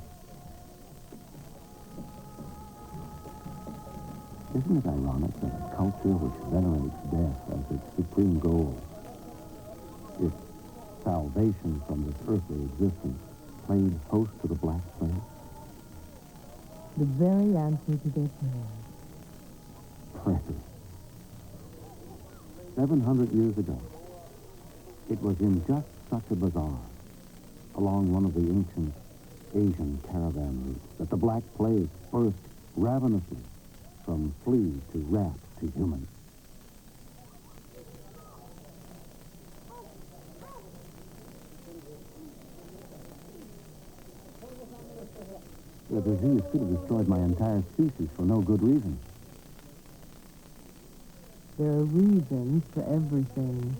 Isn't it ironic that a culture which venerates death as its supreme goal, its salvation from this earthly existence, played host to the Black Plague? The very answer to their prayers. Prayers. 700 years ago, it was in just such a bazaar, along one of the ancient Asian caravan routes, that the Black Plague burst ravenously from flea to rat to human. The disease could have destroyed my entire species for no good reason. There are reasons for everything.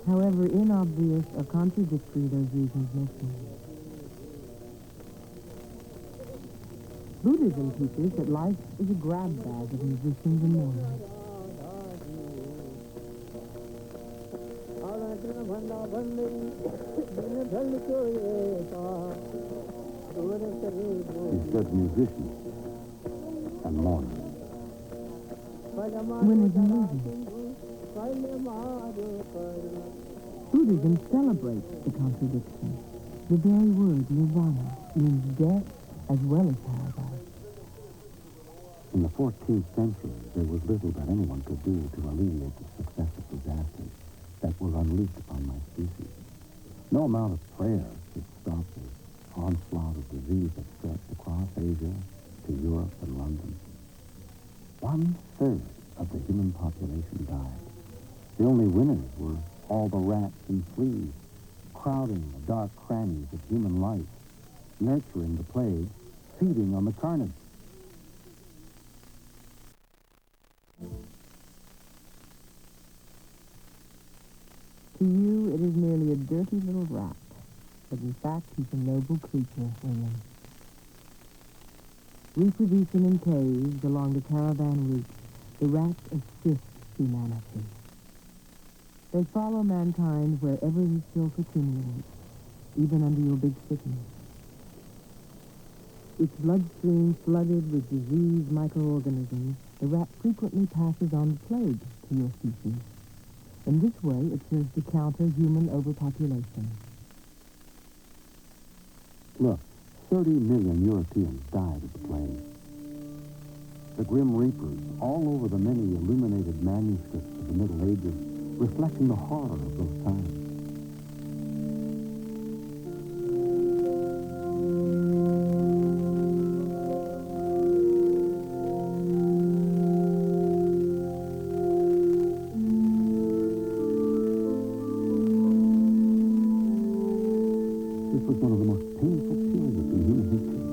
However inobvious or contradictory those reasons may seem. Buddhism teaches that life is a grab bag of musicians and mourners. He said musicians and mourners. When it's moving. Buddhism celebrates the contradiction. The very word nirvana means death as well as paradise. In the 14th century, there was little that anyone could do to alleviate the successive disasters that were unleashed upon my species. No amount of prayer could stop the onslaught of disease that stretched across Asia to Europe and London. 1/3 of the human population died. The only winners were all the rats and fleas, crowding the dark crannies of human life, nurturing the plague, feeding on the carnage. To you, it is merely a dirty little rat, but in fact, he's a noble creature, William. Reproducing in caves along the caravan route, the rats assist humanity. They follow mankind wherever his filth accumulates, even under your big cities. Its bloodstream flooded with diseased microorganisms, the rat frequently passes on the plague to your species. In this way, it serves to counter human overpopulation. Look, 30 million Europeans died of the plague. The Grim Reapers, all over the many illuminated manuscripts of the Middle Ages, reflecting the horror of those times. This was one of the most painful periods in human history.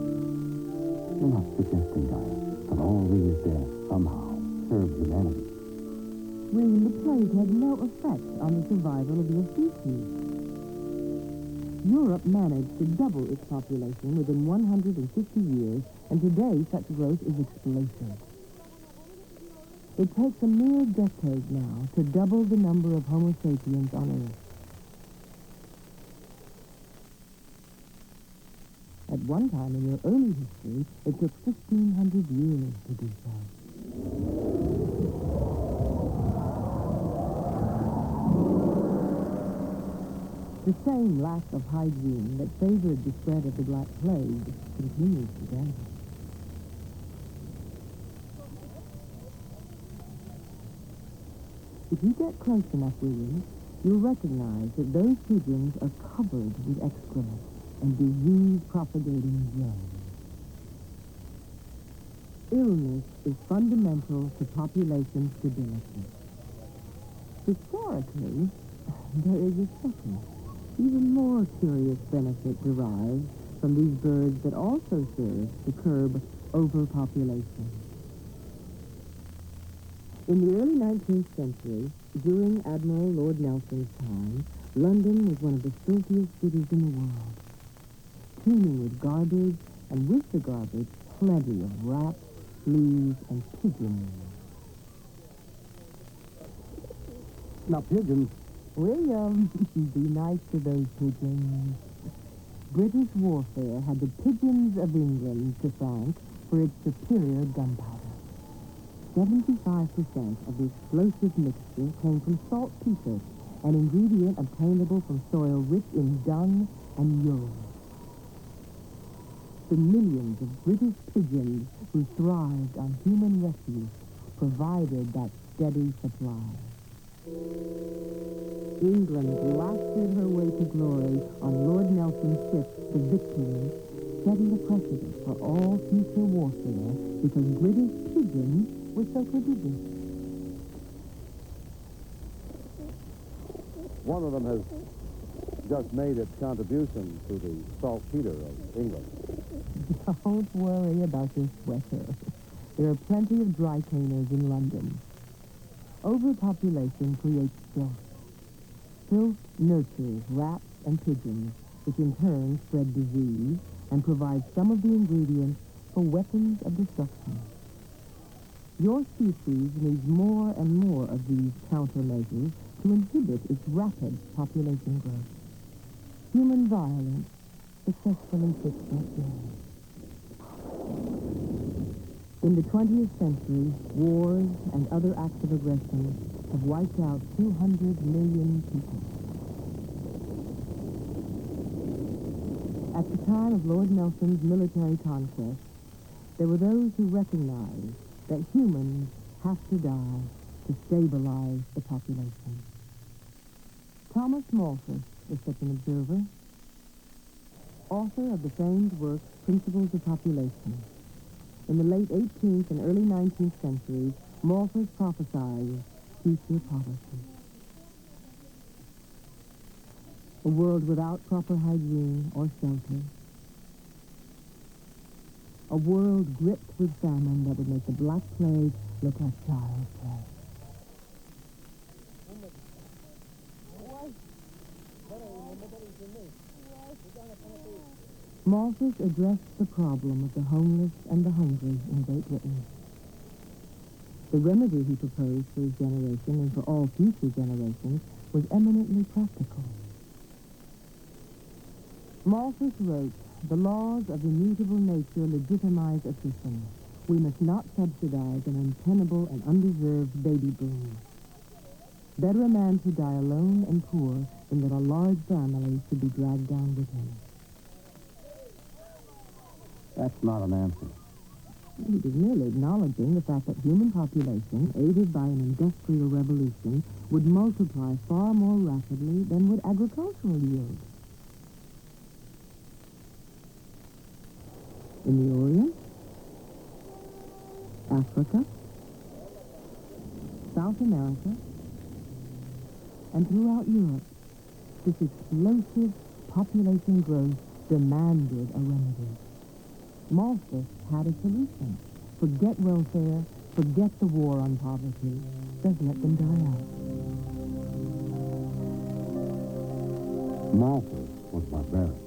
You're not suggesting, Gaia, that all these deaths somehow served humanity. William, the plague had no effect on the survival of your species. Europe managed to double its population within 150 years, and today such growth is explosive. It takes a mere decade now to double the number of Homo sapiens on Earth. At one time in your early history, it took 1,500 years to do so. The same lack of hygiene that favored the spread of the Black Plague continues today. If you get close enough, William, you'll recognize that those pigeons are covered with excrement and disease-propagating germs. Illness is fundamental to population stability. Historically, there is a second, even more curious benefit derived from these birds that also serve to curb overpopulation. In the early 19th century, during Admiral Lord Nelson's time, London was one of the filthiest cities in the world, teeming with garbage, and with the garbage, plenty of rats, fleas, and pigeons. Now, pigeons... William, be nice to those pigeons. British warfare had the pigeons of England to thank for its superior gunpowder. 75% of the explosive mixture came from saltpeter, an ingredient obtainable from soil rich in dung and urine. The millions of British pigeons who thrived on human refuse provided that steady supply. England blasted her way to glory on Lord Nelson's ship, the Victory, setting the precedent for all future warfare because British pigeons were so prodigious. One of them has just made its contribution to the saltpeter of England. Don't worry about your sweater. There are plenty of dry cleaners in London. Overpopulation creates filth. Filth nurtures rats and pigeons, which in turn spread disease and provide some of the ingredients for weapons of destruction. Your species needs more and more of these countermeasures to inhibit its rapid population growth. Human violence successfully fits that bill. In the 20th century, wars and other acts of aggression have wiped out 200 million people. At the time of Lord Nelson's military conquest, there were those who recognized that humans have to die to stabilize the population. Thomas Malthus was such an observer, author of the famed work Principles of Population. In the late 18th and early 19th centuries, Malthus prophesied future poverty. A world without proper hygiene or shelter. A world gripped with famine that would make the Black Plague look like child's play. Malthus addressed the problem of the homeless and the hungry in Great Britain. The remedy he proposed for his generation and for all future generations was eminently practical. Malthus wrote, "The laws of immutable nature legitimize a system. We must not subsidize an untenable and undeserved baby boom. Better a man should die alone and poor than that a large family should be dragged down with him." That's not an answer. He was merely acknowledging the fact that human population, aided by an industrial revolution, would multiply far more rapidly than would agricultural yield. In the Orient, Africa, South America, and throughout Europe, this explosive population growth demanded a remedy. Malthus had a solution. Forget welfare, forget the war on poverty, just let them die out. Malthus was barbaric.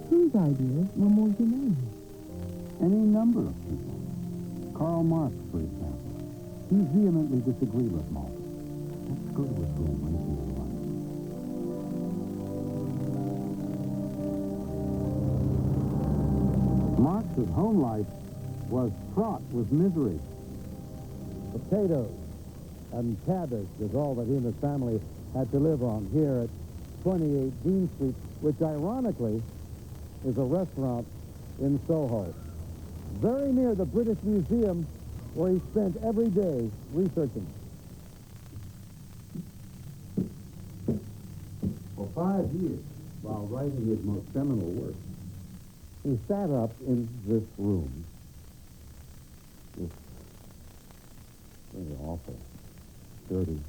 Whose ideas were more humane? Any number of people. Karl Marx, for example. He vehemently disagreed with Malthus. Let's go to his room when he's alive. Marx's home life was fraught with misery. Potatoes and cabbage is all that he and his family had to live on here at 28 Dean Street, which ironically is a restaurant in Soho, very near the British Museum, where he spent every day researching. For 5 years, while writing his most seminal work, he sat up in this room, this really awful, dirty,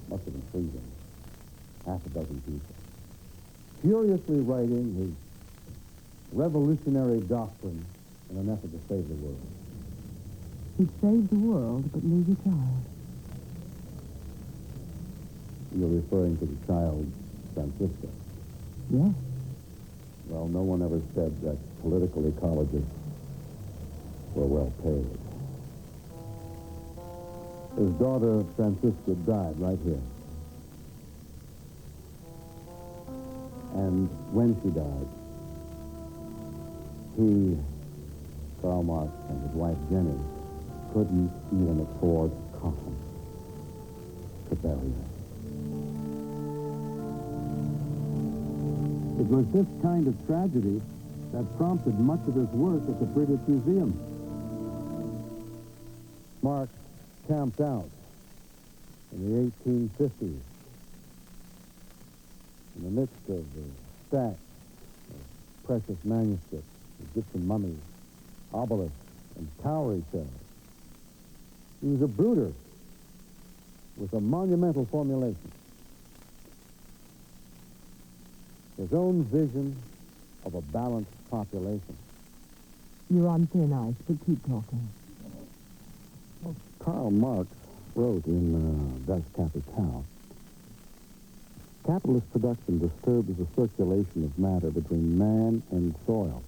must have been freezing, half a dozen people, furiously writing his revolutionary doctrine in an effort to save the world. He saved the world, but lose a child. You're referring to the child, Francisco. Yes. Well, no one ever said that political ecologists were well paid. His daughter, Francisca, died right here. And when she died, he, Karl Marx, and his wife, Jenny, couldn't even afford coffins to bury her. It was this kind of tragedy that prompted much of his work at the British Museum. Marx camped out in the 1850s in the midst of the stacks of precious manuscripts, Egyptian mummies, obelisks, and cowrie shells. He was a brooder with a monumental formulation. His own vision of a balanced population. You're on thin ice, but keep talking. Well, Karl Marx wrote in Das Kapital, capitalist production disturbs the circulation of matter between man and soil.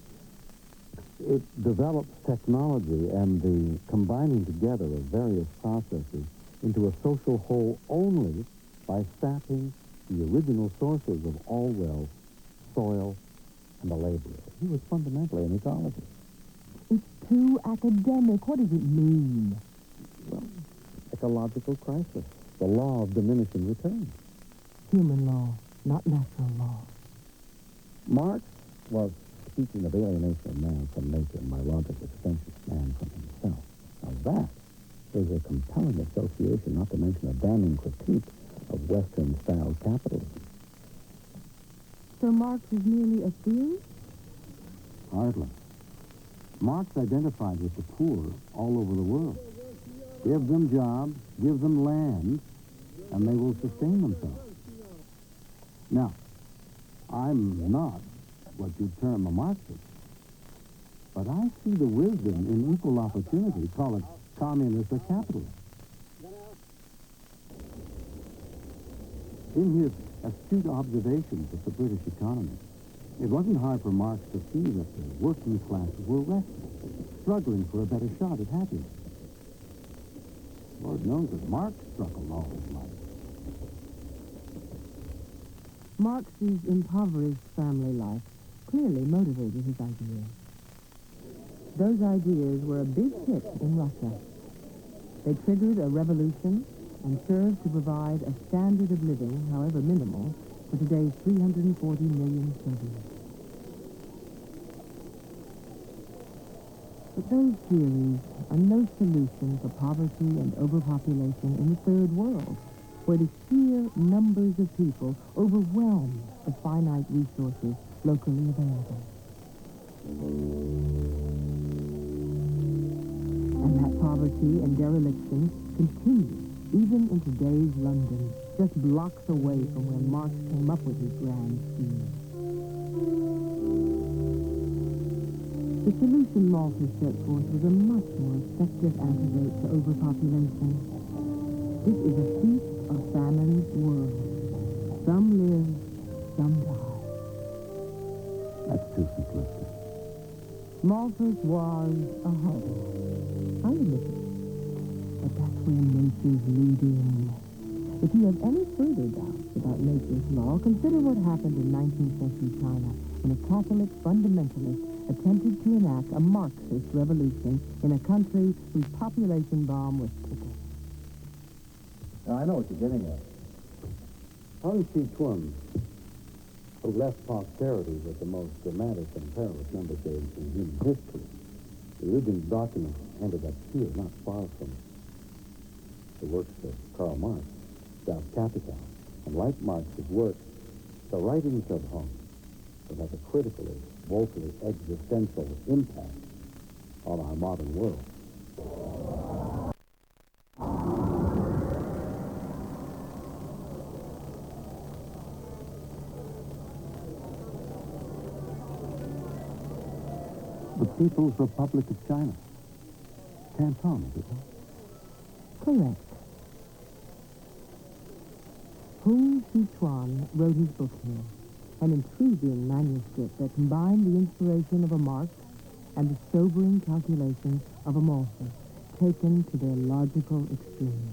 It develops technology and the combining together of various processes into a social whole only by sapping the original sources of all wealth, soil, and the laborer. He was fundamentally an ecologist. It's too academic. What does it mean? Well, ecological crisis, the law of diminishing returns. Human law, not natural law. Marx was speaking of alienation of man from nature and biological extension of man from himself. Now that is a compelling association, not to mention a damning critique of Western-style capitalism. So Marx is merely a theorist? Hardly. Marx identified with the poor all over the world. Give them jobs, give them land, and they will sustain themselves. Now, I'm not what you'd term a Marxist, but I see the wisdom in equal opportunity, call it communist or capitalist. In his astute observations of the British economy, it wasn't hard for Marx to see that the working classes were restless, struggling for a better shot at happiness. Lord knows that Marx struggled all his life. Marx's impoverished family life clearly motivated his ideas. Those ideas were a big hit in Russia. They triggered a revolution and served to provide a standard of living, however minimal, for today's 340 million Soviets. But those theories are no solution for poverty and overpopulation in the third world, where the sheer numbers of people overwhelm the finite resources locally available. And that poverty and dereliction continue even in today's London, just blocks away from where Marx came up with his grand scheme. The solution Malthus set forth was a much more effective antidote to overpopulation. This is a feast of famine's world. Some live, some die. That's too simplistic. Malthus was a hope. I admit it. But that's where nature's leading. If you have any further doubts about nature's law, consider what happened in 19th century China when a Catholic fundamentalist attempted to enact a Marxist revolution in a country whose population bomb was fickle. Now, I know what you're getting at. Hung Chi-Chun, who left posterity with the most dramatic and perilous number games in human history, the original document ended up here, not far from the works of Karl Marx, Das Kapital, and like Marx's work, the writings of Hung will have a critically, woefully existential impact on our modern world. The People's Republic of China. Canton, is it not? Correct. Hung Chi-Chun wrote his book here, an intriguing manuscript that combined the inspiration of a Marx and the sobering calculations of a Malthus, taken to their logical extreme.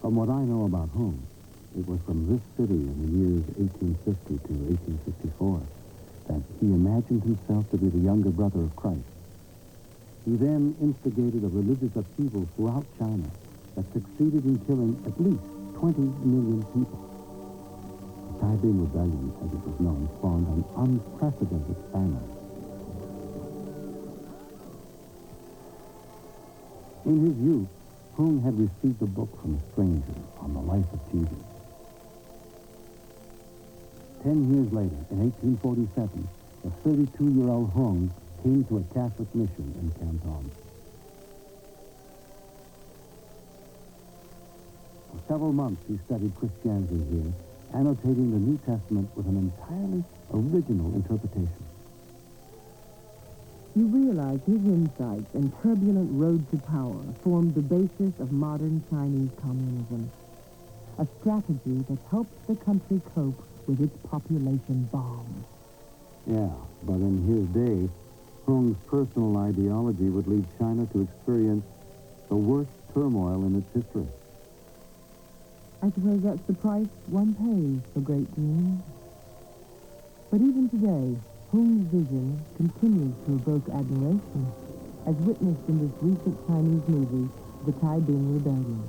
From what I know about Hung, it was from this city in the years 1850 to 1864 that he imagined himself to be the younger brother of Christ. He then instigated a religious upheaval throughout China that succeeded in killing at least 20 million people. The Taiping Rebellion, as it was known, spawned an unprecedented famine. In his youth, Hung had received a book from a stranger on the life of Jesus. 10 years later, in 1847, the 32-year-old Hung came to a Catholic mission in Canton. For several months, he studied Christianity here, annotating the New Testament with an entirely original interpretation. You realize his insights and turbulent road to power formed the basis of modern Chinese communism, a strategy that helps the country cope with its population bomb. Yeah, but in his day, Hung's personal ideology would lead China to experience the worst turmoil in its history. I suppose that's the price one pays for great dreams. But even today, Hung's vision continues to evoke admiration, as witnessed in this recent Chinese movie, The Taiping Rebellion.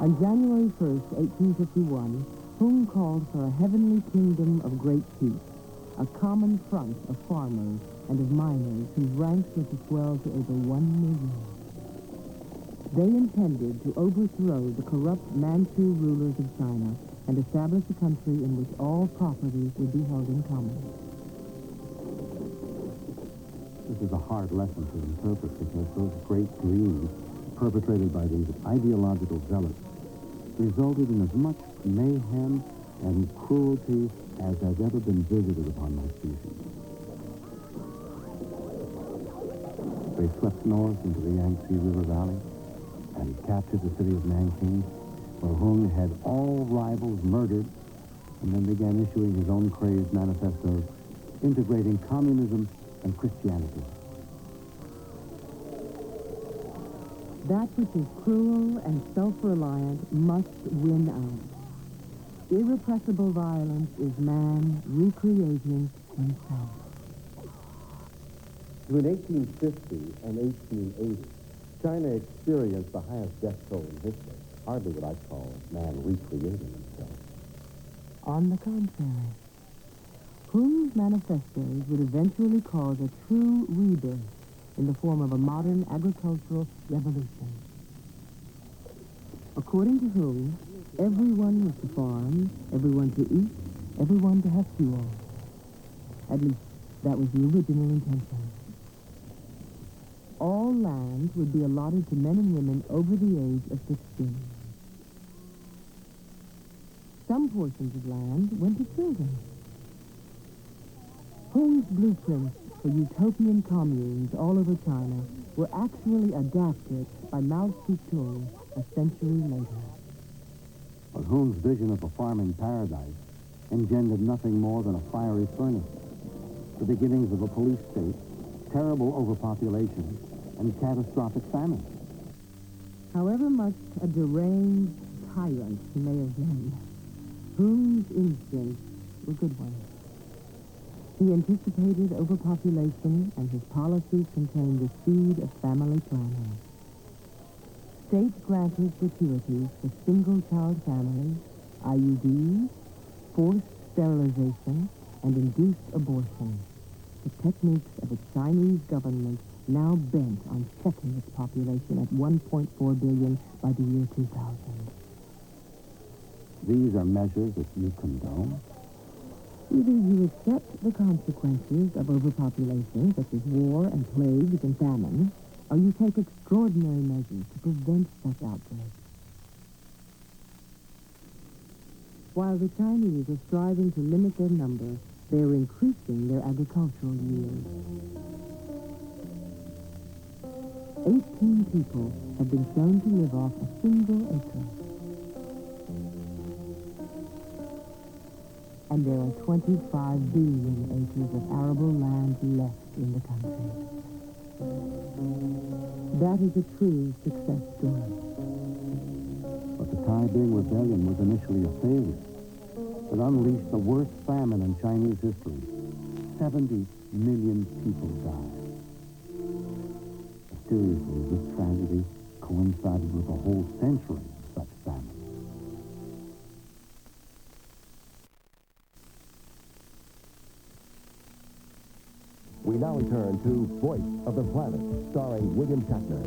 On January 1st, 1851, Hung called for a heavenly kingdom of great peace, a common front of farmers and of miners whose ranks were to swell to over 1 million. They intended to overthrow the corrupt Manchu rulers of China and establish a country in which all property would be held in common. This is a hard lesson to interpret because those great dreams perpetrated by these ideological zealots resulted in as much mayhem and cruelty as has ever been visited upon my species. They swept north into the Yangtze River Valley and captured the city of Nanking, where Hung had all rivals murdered, and then began issuing his own crazed manifesto, integrating communism and Christianity. That which is cruel and self-reliant must win out. Irrepressible violence is man recreating himself. Between 1850 and 1880, China experienced the highest death toll in history. Hardly what I'd call man recreating himself. On the contrary, Hung's manifestos would eventually cause a true rebirth in the form of a modern agricultural revolution. According to Hung, everyone was to farm, everyone to eat, everyone to have fuel. At least, that was the original intention. All land would be allotted to men and women over the age of 16. Some portions of land went to children. Hung's blueprints for utopian communes all over China were actually adapted by Mao Zedong a century later. But Hung's vision of a farming paradise engendered nothing more than a fiery furnace, the beginnings of a police state, terrible overpopulation, and catastrophic famine. However much a deranged tyrant he may have been, Hung's instincts were good ones. He anticipated overpopulation, and his policies contained the seed of family planning. State-granted gratuities for single-child families, IUDs, forced sterilization, and induced abortion, the techniques of a Chinese government now bent on checking its population at 1.4 billion by the year 2000. These are measures that you condone? Either you accept the consequences of overpopulation, such as war and plagues and famine, or you take extraordinary measures to prevent such outbreaks. While the Chinese are striving to limit their number, they are increasing their agricultural yields. 18 people have been shown to live off a single acre. And there are 25 billion acres of arable land left in the country. That is a true success story. But the Taiping Rebellion was initially a failure. It unleashed the worst famine in Chinese history. 70 million people died. Mysteriously, this tragedy coincided with a whole century of such famine. We now return to Voice of the Planet, starring William Shatner.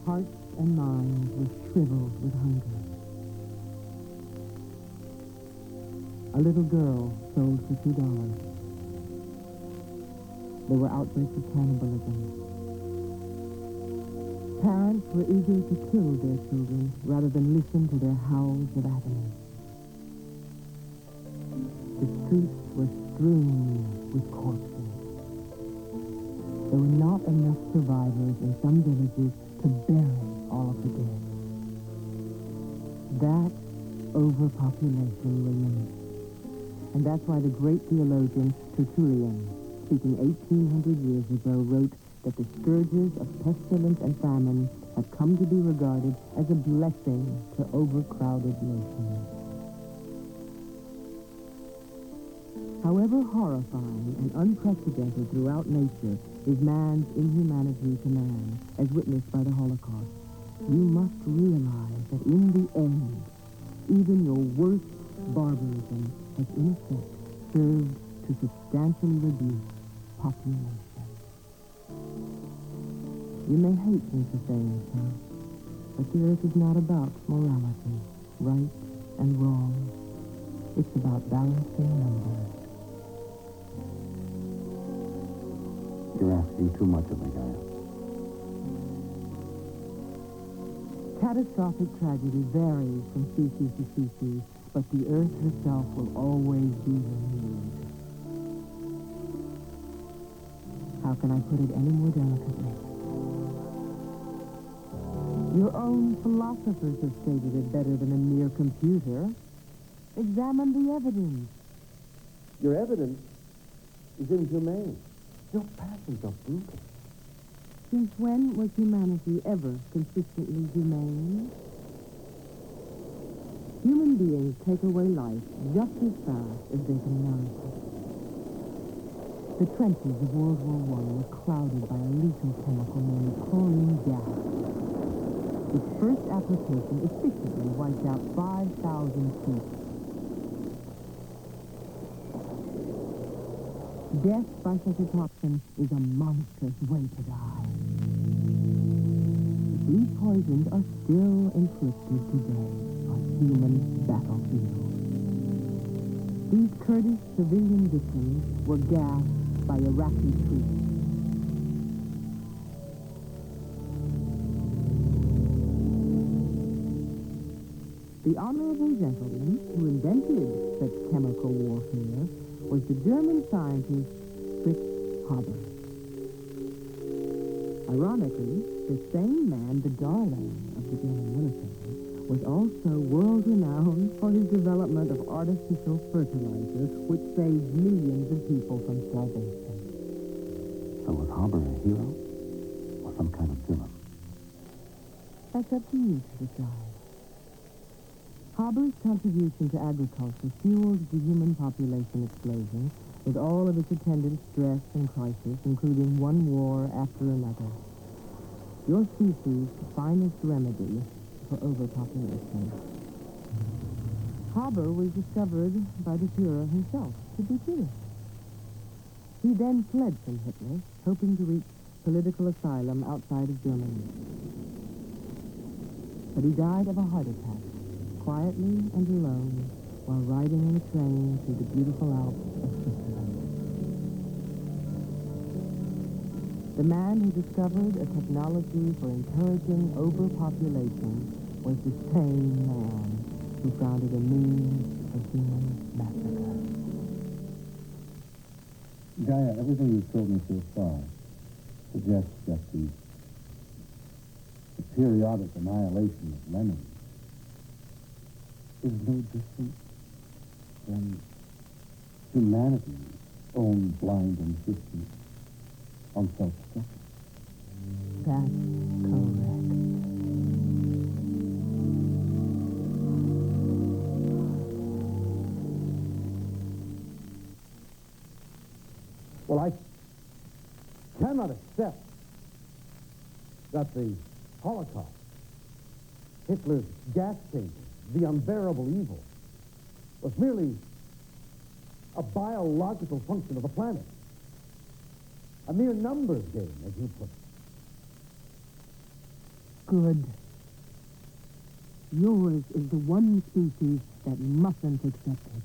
Hearts and minds were shriveled with hunger. A little girl sold for $2. There were outbreaks of cannibalism. Parents were eager to kill their children rather than listen to their howls of agony. The streets were strewn with corpses. There were not enough survivors in some villages to bury all of the dead. That overpopulation remains. And that's why the great theologian Tertullian, speaking 1800 years ago, wrote that the scourges of pestilence and famine have come to be regarded as a blessing to overcrowded nations. However horrifying and unprecedented throughout nature is man's inhumanity to man, as witnessed by the Holocaust, you must realize that in the end, even your worst barbarism has in effect served to substantially reduce population. You may hate me for saying so, but the earth is not about morality. right and wrong. It's about balancing numbers. You're asking too much of me, Gaia. Catastrophic tragedy varies from species to species, but the Earth herself will always be renewed. How can I put it any more delicately? Your own philosophers have stated it better than a mere computer. Examine the evidence. Your evidence is inhumane. Your passions are brutal. Since when was humanity ever consistently humane? Human beings take away life just as fast as they can nourish it. The trenches of World War I were clouded by a lethal chemical named chlorine gas. Its first application efficiently wiped out 5,000 people. Death by such a toxin is a monstrous way to die. These poisons are still inflicted today on human battlefields. These Kurdish civilian victims were gassed by Iraqi troops. The honorable gentleman who invented such chemical warfare was the German scientist Fritz Haber. Ironically, the same man, the darling of the German military, was also world-renowned for his development of artificial fertilizer, which saved millions of people from starvation. So was Haber a hero or some kind of villain? That's up to you to decide. Haber's contribution to agriculture fueled the human population explosion with all of its attendant stress and crisis, including one war after another. Your species' finest remedy for overpopulation. Haber was discovered by the Führer himself to be Jewish. He then fled from Hitler, hoping to reach political asylum outside of Germany. But he died of a heart attack, quietly and alone, while riding in a train through the beautiful Alps of Switzerland. The man who discovered a technology for encouraging overpopulation was the same man who founded a means of human massacre. Gaia, everything you've told me so far suggests that the periodic annihilation of Lemming is no different than humanity's own blind insistence on self-destruction. That's correct. Well, I cannot accept that the Holocaust, Hitler's gas chambers, the unbearable evil, was merely a biological function of the planet. A mere numbers game, as you put it. Good. Yours is the one species that mustn't accept it.